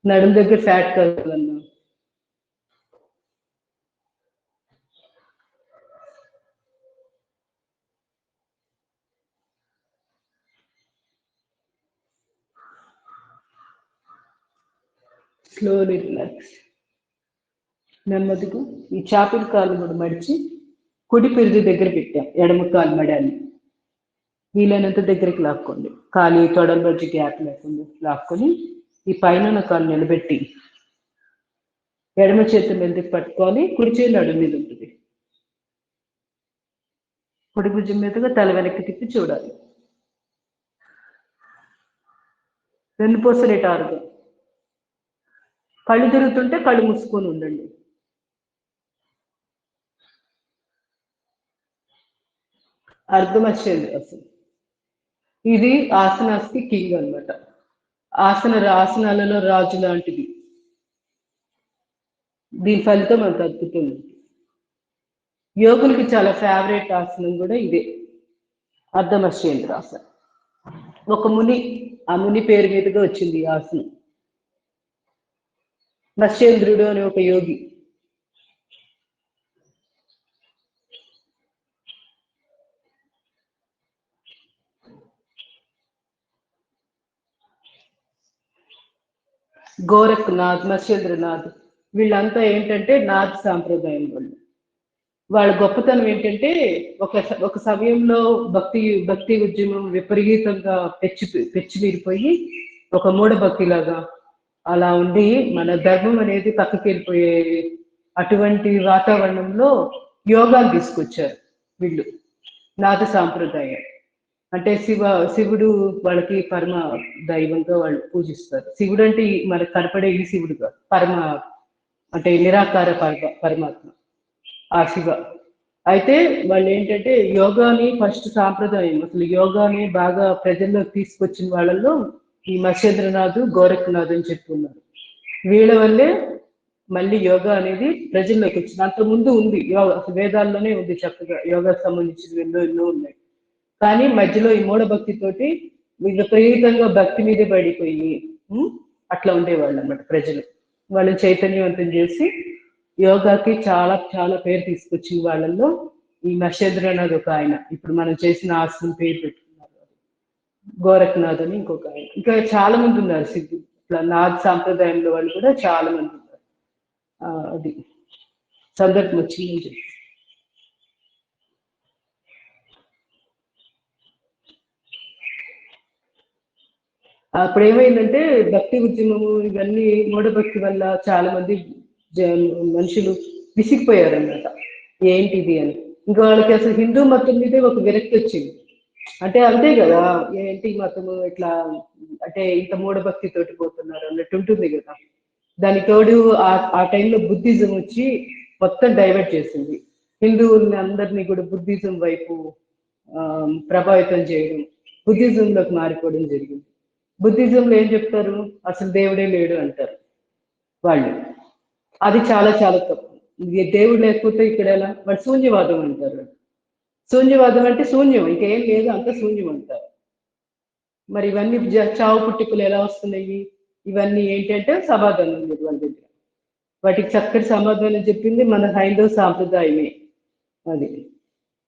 నడుము దగ్గర ఫ్యాట్ కదలన్నా. Slowly relax. నెమ్మదిగా ఈ చాపిల్ కాలు కూడా మడిచి కుడి పిరుది దగ్గర పెట్టాం. ఎడమ కాలు మడాన్ని వీలైనంత దగ్గరికి లాక్కోండి. కాలి తొడల మధ్య గ్యాప్ లేకుండా లాక్కొని ఈ పైన కాలు నిలబెట్టి ఎడమ చేతి మీద పట్టుకొని కుడి చేతి నడుము మీద ఉంటుంది. కుడి భుజం మీదుగా తల వెనక్కి తిప్పి చూడాలి. వెన్నుపూస నిటారుగా. కళ్ళు తిరుగుతుంటే కళ్ళు మూసుకొని ఉండండి. అర్ధమశ్చేంద్రాసనం. ఇది ఆసనాస్కి కింగ్ అనమాట. ఆసనాలలో రాజు లాంటిది. దీని ఫలితం అంత అద్భుతం. యోగులకి చాలా ఫేవరెట్ ఆసనం కూడా ఇదే, అర్ధమశ్చేంద్రాసనం. ఒక ముని, ఆ ముని పేరు మీదుగా వచ్చింది ఈ ఆసనం. మత్స్యేంద్రుడు అనే ఒక యోగి. గోరఖ్నాథ్, మత్స్యేంద్రనాథ్, వీళ్ళంతా ఏంటంటే నాథ్ సాంప్రదాయం వాళ్ళు. వాళ్ళ గొప్పతనం ఏంటంటే ఒక సమయంలో భక్తి ఉద్యమం విపరీతంగా పెచ్చిమీరిపోయి ఒక మూఢభక్తిలాగా అలా ఉండి మన ధర్మం అనేది పక్కకి వెళ్ళిపోయే అటువంటి వాతావరణంలో యోగాలు తీసుకొచ్చారు వీళ్ళు. నాథ సాంప్రదాయం అంటే శివుడు వాళ్ళకి పరమ దైవంగా వాళ్ళు పూజిస్తారు. శివుడు అంటే మనకు కనపడే ఈ శివుడు కాదు, పరమ అంటే నిరాకార పరమాత్మ ఆ శివ. అయితే వాళ్ళు ఏంటంటే యోగాని ఫస్ట్ సాంప్రదాయం, అసలు యోగాని బాగా ప్రజల్లోకి తీసుకొచ్చిన వాళ్ళల్లో ఈ మత్స్యేంద్రనాథ్, గోరఖ్నాథ్ అని చెప్పుకున్నారు. వీళ్ళ వల్లే మళ్ళీ యోగా అనేది ప్రజల్లోకి వచ్చింది. అంత ముందు ఉంది యోగా, వేదాల్లోనే ఉంది చక్కగా యోగాకు సంబంధించిన ఎన్నో ఉన్నాయి. కానీ మధ్యలో ఈ మూఢభక్తితోటి విపరీతంగా భక్తి మీదే పడిపోయి అట్లా ఉండేవాళ్ళు అన్నమాట ప్రజలు. వాళ్ళని చైతన్యవంతం చేసి యోగాకి చాలా చాలా పేరు తీసుకొచ్చిన వాళ్ళల్లో ఈ మత్స్యేంద్రనాథ్ ఒక ఆయన. ఇప్పుడు మనం చేసిన ఆసనం పేరు పెట్టుకున్నారు గోరఖ్నాథ్ అని ఇంకొక ఆయన. ఇంకా చాలా మంది ఉన్నారు సిద్ధు ఇట్లా నాథ్ సాంప్రదాయంలో వాళ్ళు కూడా చాలా మంది ఉన్నారు. అది సందర్భం వచ్చిందని చెప్పి. అప్పుడు ఏమైందంటే భక్తి ఉద్యమము ఇవన్నీ మూఢభక్తి వల్ల చాలా మంది మనుషులు విసిగిపోయారు అన్నమాట. ఏంటిది అని. ఇంకా వాళ్ళకి అసలు హిందూ మతం మీదే ఒక విరక్తి వచ్చింది. అంటే అంతే కదా, ఏంటి మతము ఇట్లా అంటే ఇంత మూఢభక్తితోటి పోతున్నారు అన్నట్టు ఉంటుంది కదా. దాని తోడు ఆ టైంలో బుద్ధిజం వచ్చి మొత్తం డైవర్ట్ చేసింది. హిందువుల్ని అందరినీ కూడా బుద్ధిజం వైపు ప్రభావితం చేయడం, బుద్ధిజంలోకి మారిపోవడం జరిగింది. బుద్ధిజంలో ఏం చెప్తారు, అసలు దేవుడే లేడు అంటారు వాళ్ళు. అది చాలా చాలా తప్పు. దేవుడు లేకపోతే ఇక్కడ ఎలా, వాడు శూన్యవాదం అంటారు. శూన్యవాదం అంటే శూన్యం, ఇంకేం లేదు, అంత శూన్యం అంటారు. మరి ఇవన్నీ చావు పుట్టుకలు ఎలా వస్తున్నాయి, ఇవన్నీ ఏంటంటే సమాధానం లేదు వాళ్ళ దగ్గర. వాటికి చక్కటి సమాధానం చెప్పింది మన హైందవ సాంప్రదాయమే. అది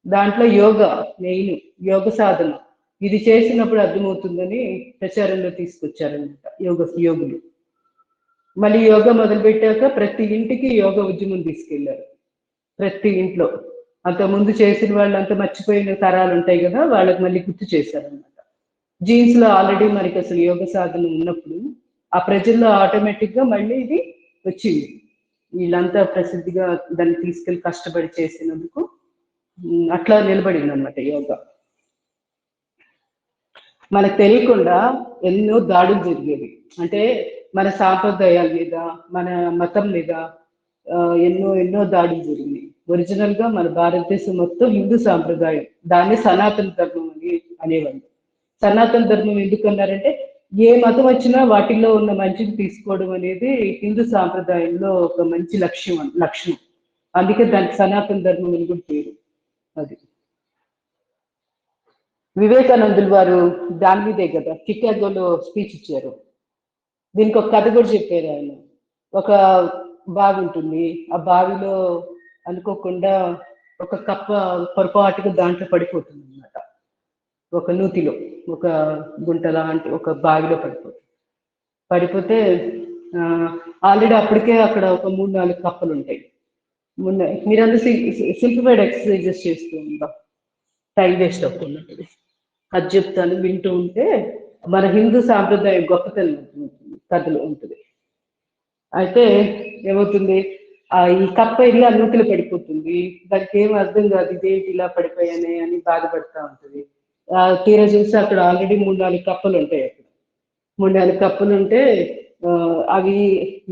దాంట్లో యోగా మెయిన్, యోగ సాధన ఇది చేసినప్పుడు అర్థమవుతుందని ప్రచారంలో తీసుకొచ్చారనమాట యోగులు. మళ్ళీ యోగా మొదలుపెట్టాక ప్రతి ఇంటికి యోగా ఉద్యమం తీసుకెళ్లారు. ప్రతి ఇంట్లో అంతకుముందు చేసిన వాళ్ళంతా మర్చిపోయిన తరాలు ఉంటాయి కదా, వాళ్ళకి మళ్ళీ గుర్తు చేశారనమాట. జీన్స్ లో ఆల్రెడీ మనకి అసలు యోగ సాధన ఉన్నప్పుడు ఆ ప్రజల్లో ఆటోమేటిక్ గా మళ్ళీ ఇది వచ్చింది. వీళ్ళంతా ప్రసిద్ధిగా దాన్ని తీసుకెళ్లి కష్టపడి చేసినందుకు అట్లా నిలబడింది అనమాట యోగా. మనకు తెలియకుండా ఎన్నో దాడులు జరిగేవి, అంటే మన సాంప్రదాయాల మీద, మన మతం మీద ఎన్నో దాడులు జరిగినాయి. ఒరిజినల్ గా మన భారతదేశం మొత్తం హిందూ సాంప్రదాయం, దాన్ని సనాతన ధర్మం అని అనేవాళ్ళు. సనాతన ధర్మం ఎందుకు అన్నారంటే ఏ మతం వచ్చినా వాటిల్లో ఉన్న మంచిని తీసుకోవడం అనేది హిందూ సాంప్రదాయంలో ఒక మంచి లక్షణం. అందుకే దానికి సనాతన ధర్మం అని కూడా పేరు. అది వివేకానందులు వారు దాని మీదే కదా చికాగోలో స్పీచ్ ఇచ్చారు. దీనికి ఒక కథ కూడా చెప్పారు ఆయన. ఒక బావి ఉంటుంది, ఆ బావిలో అనుకోకుండా ఒక కప్ప పొరపాటుగా దాంట్లో పడిపోతుంది అన్నమాట. ఒక నూతిలో, ఒక గుంట లాంటి ఒక బావిలో పడిపోతే ఆల్రెడీ అప్పటికే అక్కడ ఒక 3-4 కప్పలు ఉంటాయి. మీరందరూ సింప్లిఫైడ్ ఎక్సర్సైజెస్ చేస్తూ ఉంటాం, టైం వేస్ట్ అవుతున్నట్టు. అది చెప్తాను, వింటూ ఉంటే మన హిందూ సాంప్రదాయం గొప్పతనం కథలు ఉంటుంది. అయితే ఏమవుతుంది, ఈ కప్ప వెళ్ళి ఆ నూతిలో పడిపోతుంది. దానికి ఏం అర్థం కాదు, ఇదేంటి ఇలా పడిపోయానే అని బాధపడతా ఉంటుంది. తీరా చూసి అక్కడ ఆల్రెడీ 3-4 కప్పలు ఉంటాయి. అక్కడ 3-4 కప్పలు ఉంటే అవి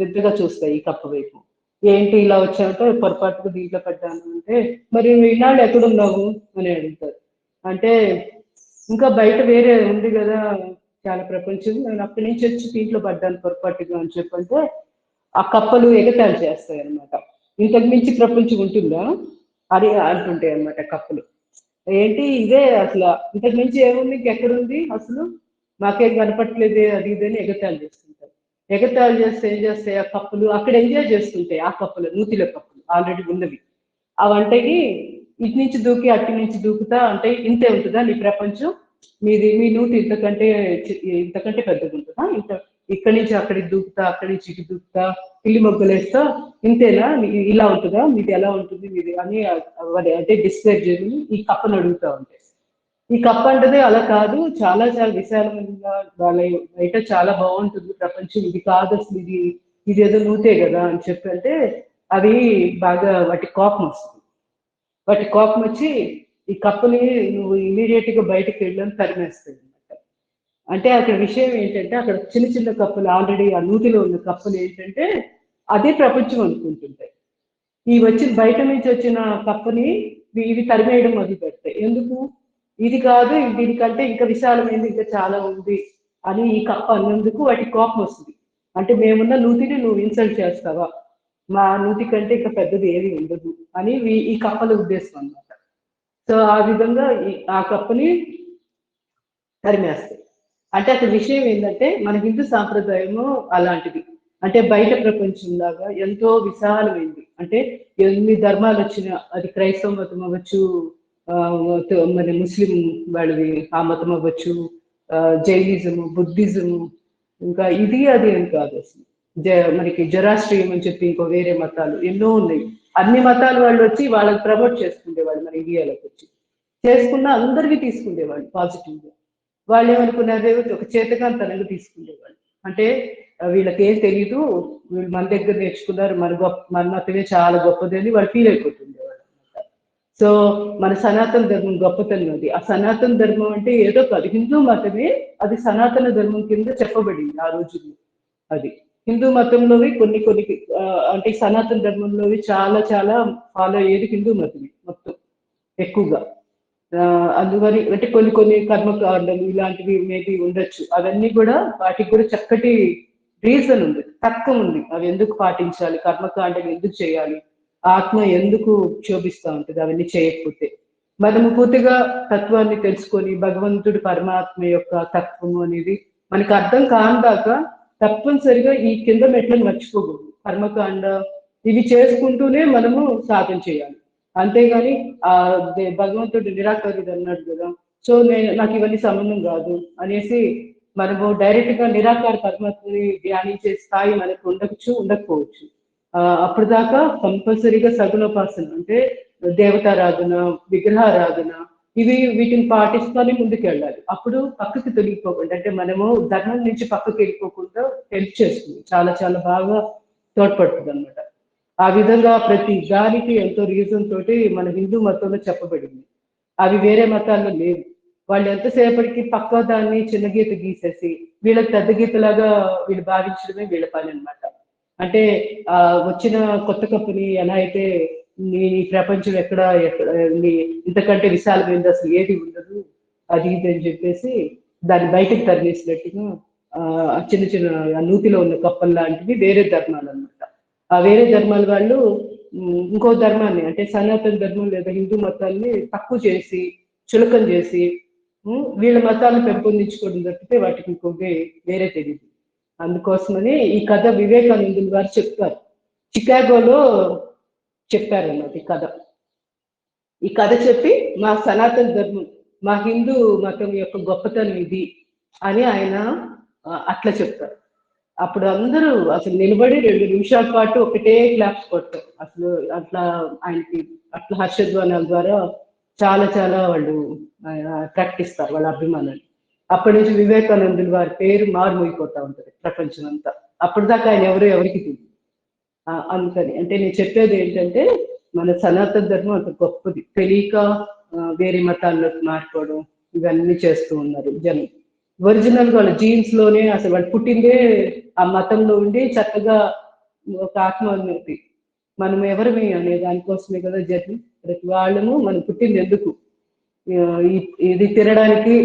నిద్రగా చూస్తాయి ఈ కప్ప వైపు. ఏంటి ఇలా వచ్చామంటే పొరపాటుగా దీంట్లో పడ్డాను అంటే, మరి ఈనాడు ఎక్కడున్నావు అని అడుగుతారు. అంటే ఇంకా బయట వేరే ఉంది కదా చాలా ప్రపంచం, నేను అక్కడి నుంచి వచ్చి దీంట్లో పడ్డాను పొరపాటుగా అని చెప్పంటే ఆ కప్పలు ఎగతాళి చేస్తాయి అనమాట. ఇంతకు మించి ప్రపంచం ఉంటుందా అది అంటుంటాయి అనమాట కప్పలు. ఏంటి ఇదే అసలు, ఇంతకు మించి ఏముంది, ఇంకెక్కడుంది అసలు, మాకేం కనపట్లేదే, అది ఇదని ఎగతాళి చేస్తుంటారు. ఎగతాళి చేస్తే ఏం చేస్తాయి ఆ కప్పలు, అక్కడ ఎంజాయ్ చేస్తుంటాయి. ఆ కప్పలు, నూతిలో కప్పలు ఆల్రెడీ ఉన్నవి. ఆ వంటకి ఇటు నుంచి దూకి అటు నుంచి దూకుతా అంటే ఇంతే ఉంటుందా నీ ప్రపంచం, మీ నూతి ఇంతకంటే పెద్దగా ఉంటుందా, ఇక్కడి నుంచి అక్కడికి దూకుతా, అక్కడి నుంచి ఇటు దూకుతా, పిల్లి మొగ్గలు వేస్తా, ఇంతేనా, ఇలా ఉంటుందా, మీది ఎలా ఉంటుంది మీది అని అంటే డిస్క్రైబ్ చేయని ఈ కప్పను అడుగుతా ఉంటాయి. ఈ కప్ప అంటే అలా కాదు, చాలా చాలా విశాలమైన బయట చాలా బాగుంటుంది ప్రపంచం, ఇది కాదు అసలు, ఇది ఏదో నూతే కదా అని చెప్పంటే అవి బాగా వాటి కోపం వస్తుంది. వాటి కోపం వచ్చి ఈ కప్పని నువ్వు ఇమీడియట్ గా బయటకు వెళ్ళని తరిమేస్తాయి అనమాట. అంటే అక్కడ విషయం ఏంటంటే అక్కడ చిన్న చిన్న కప్పలు, ఆల్రెడీ ఆ నూతిలో ఉన్న కప్పలు ఏంటంటే అదే ప్రపంచం అనుకుంటుంటాయి. ఈ బయట నుంచి వచ్చిన కప్పని ఇవి తరిమేయడం మొదలు పెడతాయి. ఎందుకు, ఇది కాదు, దీనికంటే ఇంకా విశాలమైనది ఇంకా చాలా ఉంది అని ఈ కప్ప అన్నందుకు వాటి కోపం వస్తుంది. అంటే మేమున్న నూతిని నువ్వు ఇన్సల్ట్ చేస్తావా, మా నూతి కంటే ఇంకా పెద్దది ఏది ఉండదు అని ఈ కప్పల ఉద్దేశం అన్నమాట. సో ఆ విధంగా ఆ కప్పని తరిమేస్తాయి. అంటే అక్కడ విషయం ఏంటంటే మన హిందూ సాంప్రదాయము అలాంటిది. అంటే బయట ప్రపంచం లాగా ఎంతో విశాలమైంది. అంటే ఎన్ని ధర్మాలు వచ్చినా, అది క్రైస్తవ మతం అవ్వచ్చు, మరి ముస్లిం వాళ్ళది ఆ మతం అవ్వచ్చు, జైనిజము, బుద్ధిజము, ఇంకా ఇది అది అని కాదు అసలు. మనకి జొరాస్ట్రియం అని చెప్పి ఇంకో వేరే మతాలు ఎన్నో ఉన్నాయి. అన్ని మతాల వాళ్ళు వచ్చి వాళ్ళకి ప్రమోట్ చేసుకునేవాళ్ళు మన ఇండియాలోకి వచ్చి, చేసుకున్న అందరికీ తీసుకునేవాళ్ళు పాజిటివ్ గా. వాళ్ళు ఏమనుకున్నారు, ఒక చేతకాంతనంగా తీసుకునేవాళ్ళు. అంటే వీళ్ళకి ఏం తెలీదు, వీళ్ళు మన దగ్గర నేర్చుకున్నారు, మన మతమే చాలా గొప్పది అని వాళ్ళు ఫీల్ అయిపోతుండేవాళ్ళు అనమాట. సో మన సనాతన ధర్మం గొప్పతనం అది. ఆ సనాతన ధర్మం అంటే ఏదో కాదు, హిందూ మతమే అది సనాతన ధర్మం కింద చెప్పబడింది ఆ రోజుల్లో. అది హిందూ మతంలోవి కొన్ని కొన్ని అంటే సనాతన ధర్మంలోవి చాలా చాలా ఫాలో అయ్యేది హిందూ మతమే మొత్తం ఎక్కువగా. అందువని అంటే కొన్ని కొన్ని కర్మకాండలు ఇలాంటివి మేబీ ఉండొచ్చు, అవన్నీ కూడా వాటికి కూడా చక్కటి రీజన్ ఉంది, తర్కం ఉంది. అవి ఎందుకు పాటించాలి, కర్మకాండలు ఎందుకు చేయాలి, ఆత్మ ఎందుకు క్షోభిస్తూ ఉంటుంది అవన్నీ చేయకపోతే. మనము పూర్తిగా తత్వాన్ని తెలుసుకొని భగవంతుడు పరమాత్మ యొక్క తత్వము అనేది మనకు అర్థం కాందాకా తప్పనిసరిగా ఈ కింద మెట్లను మర్చిపోకూడదు. కర్మకాండ ఇవి చేసుకుంటూనే మనము సాధన చేయాలి. అంతేగాని భగవంతుడు నిరాకరుడు అన్నాడు కదా, సో నాకు ఇవన్నీ సంబంధం కాదు అనేసి మనము డైరెక్ట్ గా నిరాకార పరమాత్మని ధ్యానించే స్థాయి మనకు ఉండకపోవచ్చు. అప్పుడు దాకా కంపల్సరీగా సగుణోపాసన అంటే దేవతారాధన, విగ్రహారాధన వీటిని పాటిస్తూనే ముందుకు వెళ్ళాలి. అప్పుడు పక్కకి తొలగిపోకుండా, అంటే మనము ధర్మం నుంచి పక్కకి వెళ్ళిపోకుండా హెల్ప్ చేస్తుంది, చాలా చాలా బాగా తోడ్పడుతుంది అనమాట. ఆ విధంగా ప్రతి దానికి ఎంతో రీజన్ తోటి మన హిందూ మతంలో చెప్పబడింది. అవి వేరే మతాల్లో లేవు. వాళ్ళు ఎంతసేపటికి పక్క దాన్ని చిన్న గీత గీసేసి వీళ్ళకి పెద్ద గీతలాగా వీళ్ళు భావించడమే వీళ్ళ పని అనమాట. అంటే వచ్చిన కొత్త కప్పుని ఎలా అయితే నీ ప్రపంచం ఎక్కడ ఇంతకంటే విశాలమైంది అసలు ఏది ఉండదు అది ఇది అని చెప్పేసి దాన్ని బయటకు తరిమేసినట్టుగా చిన్న చిన్న నూతిలో ఉన్న కప్పలు లాంటివి వేరే ధర్మాలు అనమాట. ఆ వేరే ధర్మాల వాళ్ళు ఇంకో ధర్మాన్ని అంటే సనాతన ధర్మం లేదా హిందూ మతాన్ని తక్కువ చేసి చులకం చేసి వీళ్ళ మతాలను పెంపొందించుకోవడం తప్పితే వాటికి ఇంకొక వేరే తెలియదు. అందుకోసమని ఈ కథ వివేకానందుల వారు చెప్తారు, చికాగోలో చెప్పారన్నమాట ఈ కథ చెప్పి మా సనాతన ధర్మం, మా హిందూ మతం యొక్క గొప్పతనం ఇది అని ఆయన అట్లా చెప్తారు. అప్పుడు అందరూ అసలు నిలబడి 2 నిమిషాల పాటు ఒకటే క్లాప్స్ కొడతారు. అసలు అట్లా ఆయనకి అట్లా హర్షధ్వానాల ద్వారా చాలా చాలా వాళ్ళు ప్రకటిస్తారు వాళ్ళ అభిమానాన్ని. అప్పటి నుంచి వివేకానందుల వారి పేరు మారుమోగిపోతా ఉంటుంది ప్రపంచం అంతా. అప్పటిదాకా ఆయన ఎవరికి తెలియదు. అందుకని అంటే నేను చెప్పేది ఏంటంటే మన సనాతన ధర్మం అంత గొప్పది. తెలియక వేరే మతాల్లోకి మారిపోవడం ఇవన్నీ చేస్తూ ఉన్నారు జనం. ఒరిజినల్ వాళ్ళ జీన్స్ లోనే అసలు వాళ్ళు పుట్టిందే ఆ మతంలో ఉండి చక్కగా ఒక ఆత్మోన్నతి మనం ఎవరిమి అనే దానికోసమే కదా జర్నీ. ప్రతి వాళ్ళము మనం పుట్టింది ఎందుకు, ఇది తినడానికి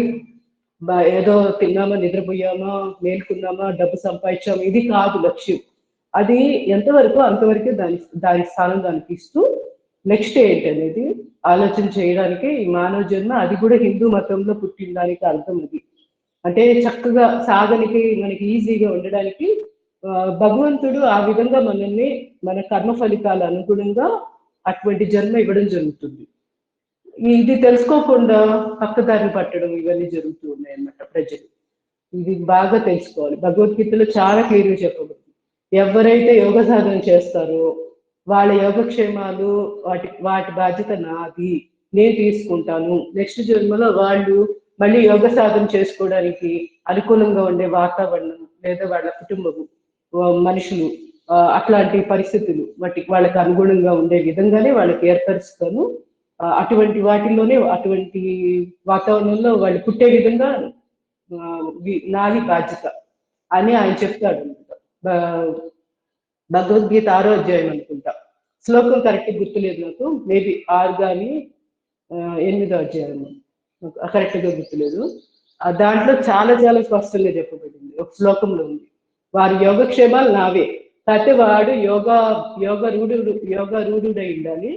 ఏదో తిన్నామా నిద్రపోయామా మేల్కున్నామా డబ్బు సంపాదించామా ఇది కాదు లక్ష్యం. అది ఎంతవరకు అంతవరకే దాని స్థానం దానికి ఇస్తూ నెక్స్ట్ ఏంటి అనేది ఆలోచన చేయడానికి ఈ మానవ జన్మ. అది కూడా హిందూ మతంలో పుట్టిన దానికి అర్థం అది. అంటే చక్కగా సాధనకి మనకి ఈజీగా ఉండడానికి భగవంతుడు ఆ విధంగా మనల్ని మన కర్మ ఫలితాల అనుగుణంగా అటువంటి జన్మ ఇవ్వడం జరుగుతుంది. ఇది తెలుసుకోకుండా పక్కదారిని పట్టడం ఇవన్నీ జరుగుతూ ఉన్నాయి అన్నమాట ప్రజలు. ఇది బాగా తెలుసుకోవాలి. భగవద్గీతలో చాలా క్లియర్గా చెప్పబడింది, ఎవరైతే యోగ సాధన చేస్తారో వాళ్ళ యోగక్షేమాలు వాటి బాధ్యత నాది, నేను తీసుకుంటాను. నెక్స్ట్ జన్మలో వాళ్ళు మళ్ళీ యోగ సాధన చేసుకోవడానికి అనుకూలంగా ఉండే వాతావరణం లేదా వాళ్ళ కుటుంబము మనుషులు అట్లాంటి పరిస్థితులు వాళ్ళకి అనుగుణంగా ఉండే విధంగానే వాళ్ళకి ఏర్పరుస్తాను. అటువంటి వాటిల్లోనే అటువంటి వాతావరణంలో వాళ్ళు పుట్టే విధంగా నాది బాధ్యత అని ఆయన చెప్తాడు. భగవద్గీత 6వ అధ్యాయం అనుకుంటా, శ్లోకం కరెక్ట్ గుర్తులేదు నాకు, మేబీ 6 కానీ 8వ అధ్యాయం కరెక్ట్ గా గుర్తులేదు. దాంట్లో చాలా చాలా స్పష్టంగా చెప్పబడింది. ఒక శ్లోకంలో ఉంది, వారి యోగక్షేమాలు నావే, కాకపోతే వాడు యోగ రూఢుడై ఉండాలి,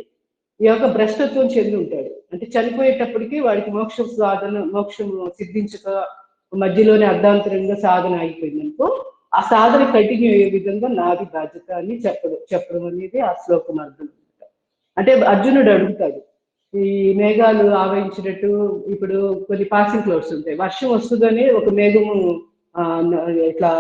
యోగ భ్రష్టత్వం చెంది ఉంటాడు. అంటే చనిపోయేటప్పటికి వాడికి మోక్షం సిద్ధించక మధ్యలోనే అర్ధాంతరంగా సాధన అయిపోయింది అనుకో, ఆ సాధన కంటిన్యూ అయ్యే విధంగా నాది బాధ్యత అని చెప్పడం అనేది ఆ శ్లోకం అర్థం. అంటే అర్జునుడు అడుగుతాడు, ఈ మేఘాలు ఆవరించినట్టు ఇప్పుడు కొన్ని పాసింగ్ క్లౌడ్స్ ఉంటాయి, వర్షం వస్తుందని ఒక మేఘము ఇట్లా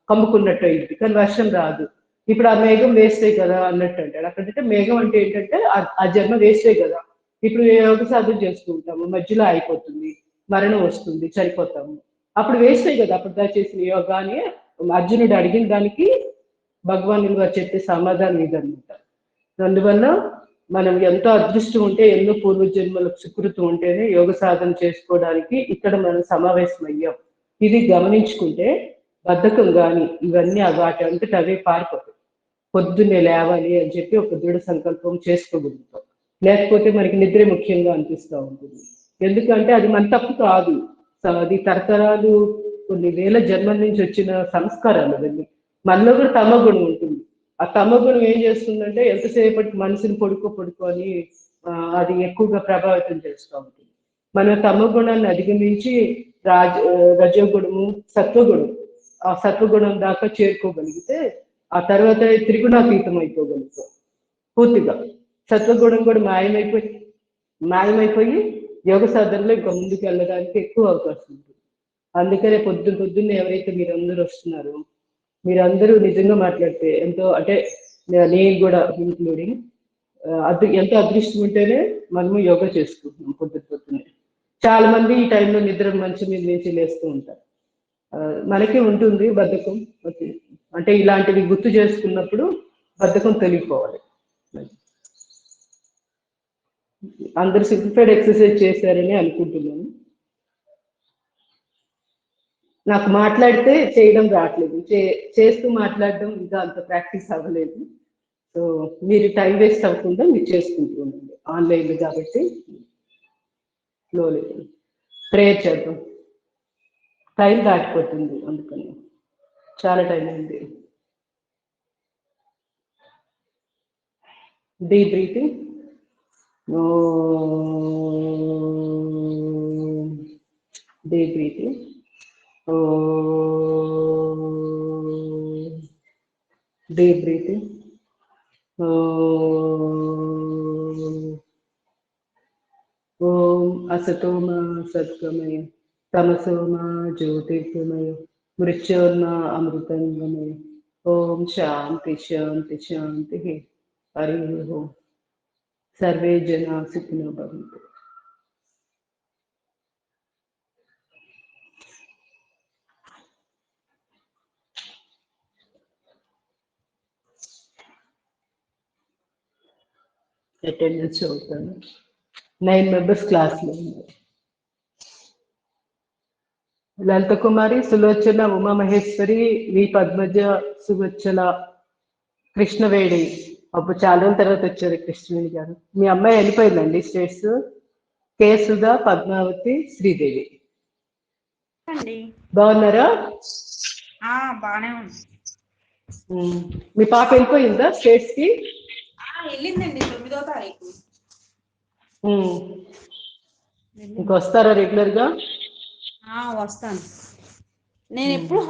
కమ్ముకున్నట్టు అయింది కానీ వర్షం రాదు, ఇప్పుడు ఆ మేఘం వేస్తే కదా అన్నట్టు అంటాడు. అక్కడంటే మేఘం అంటే ఏంటంటే ఆ జన్మ వేస్తే కదా, ఇప్పుడు యోగ సాధన చేసుకుంటాము మధ్యలో అయిపోతుంది, మరణం వస్తుంది, చనిపోతాము, అప్పుడు వేస్తే కదా అప్పుడు దా చేసిన యోగా అని అర్జునుడు అడిగిన దానికి భగవానుడు గారు చెప్పే సమాధానం ఇదన్నమాట. అందువల్ల మనం ఎంతో అదృష్టం ఉంటే, ఎన్నో పూర్వజన్మల సుకృతం ఉంటేనే యోగ సాధన చేసుకోవడానికి ఇక్కడ మనం సమావేశం అయ్యాం. ఇది గమనించుకుంటే బద్ధకం కానీ ఇవన్నీ వాటి అంతటా అవే పారిపోతాయి. పొద్దున్నే లేవాలి అని చెప్పి ఒక దృఢ సంకల్పం చేసుకోగలుగుతాం. లేకపోతే మనకి నిద్ర ముఖ్యంగా అనిపిస్తూ ఉంటుంది. ఎందుకంటే అది మన తప్పు కాదు, అది తరతరాలు కొన్ని వేల జన్మల నుంచి వచ్చిన సంస్కారాలు అవన్నీ. మనలో కూడా తమగుణం ఉంటుంది. ఆ తమగుణం ఏం చేస్తుందంటే ఎంతసేపటికి మనసుని పడుకొని అది ఎక్కువగా ప్రభావితం చేస్తూ ఉంటుంది. మన తమగుణాన్ని అధిగమించి రజోగుణము, సత్వగుణం, ఆ సత్వగుణం దాకా చేరుకోగలిగితే ఆ తర్వాత త్రిగుణాతీతం అయిపోగలుగుతాం పూర్తిగా. సత్వగుణం కూడా మాయమైపోయి యోగ సాధనలో ఇంకా ముందుకు వెళ్ళడానికి ఎక్కువ అవకాశం ఉంటుంది. అందుకనే పొద్దున్నే ఎవరైతే మీరందరూ వస్తున్నారో, మీరందరూ నిజంగా మాట్లాడితే ఎంతో, అంటే నేను కూడా ఇంక్లూడింగ్, ఎంతో అదృష్టం ఉంటేనే మనము యోగా చేసుకుంటున్నాం పొద్దున్నే. చాలా మంది ఈ టైంలో నిద్ర మంచం మీద నుంచి లేస్తూ ఉంటారు. మనకి ఉంటుంది బద్ధకం, అంటే ఇలాంటివి గుర్తు చేసుకున్నప్పుడు బద్ధకం తొలగిపోవాలి. అందరూ సింప్లిఫైడ్ ఎక్సర్సైజ్ చేశారని అనుకుంటున్నాను. నాకు మాట్లాడితే చేయడం రావట్లేదు, చేస్తూ మాట్లాడడం ఇంకా అంత ప్రాక్టీస్ అవ్వలేదు. సో మీరు టైం వేస్ట్ అవ్వకుండా మీరు చేసుకుంటూ ఉండండి, ఆన్లైన్ కాబట్టి. స్లోలీ ప్రేయర్ చేద్దాం, టైం దాటిపోతుంది, అందుకని చాలా టైం అయింది. Deep breathing. Deep breathing. Deep breathing. Om Asatoma Satgamaya, Tamasoma Jyotirgamaya, Mrityurma Amrutangamaya. Om Shanti Shanti Shanti. Hari Om. Sarve Jana Sukhino Bhavantu. Attendance అవుతాను. 9 members క్లాస్లో ఉన్నారు. లలిత కుమారి, సులోచన, ఉమామహేశ్వరి, వి పద్మజ, సువచ్చల, కృష్ణవేణి. అప్పుడు చాలా రోజుల తర్వాత వచ్చారు కృష్ణవేణి గారు. మీ అమ్మాయి వెళ్ళిపోయిందండి స్టేట్స్. కే సుధా, పద్మావతి, శ్రీదేవి. బాగున్నారా? బానే ఉంది. మీ పాప వెళ్ళిపోయిందా స్టేట్స్ కి? వెళ్ళిందండి 9వ తారీఖు. ఇంకొస్తారా రెగ్యులర్ గా? వస్తాను నేను ఎప్పుడు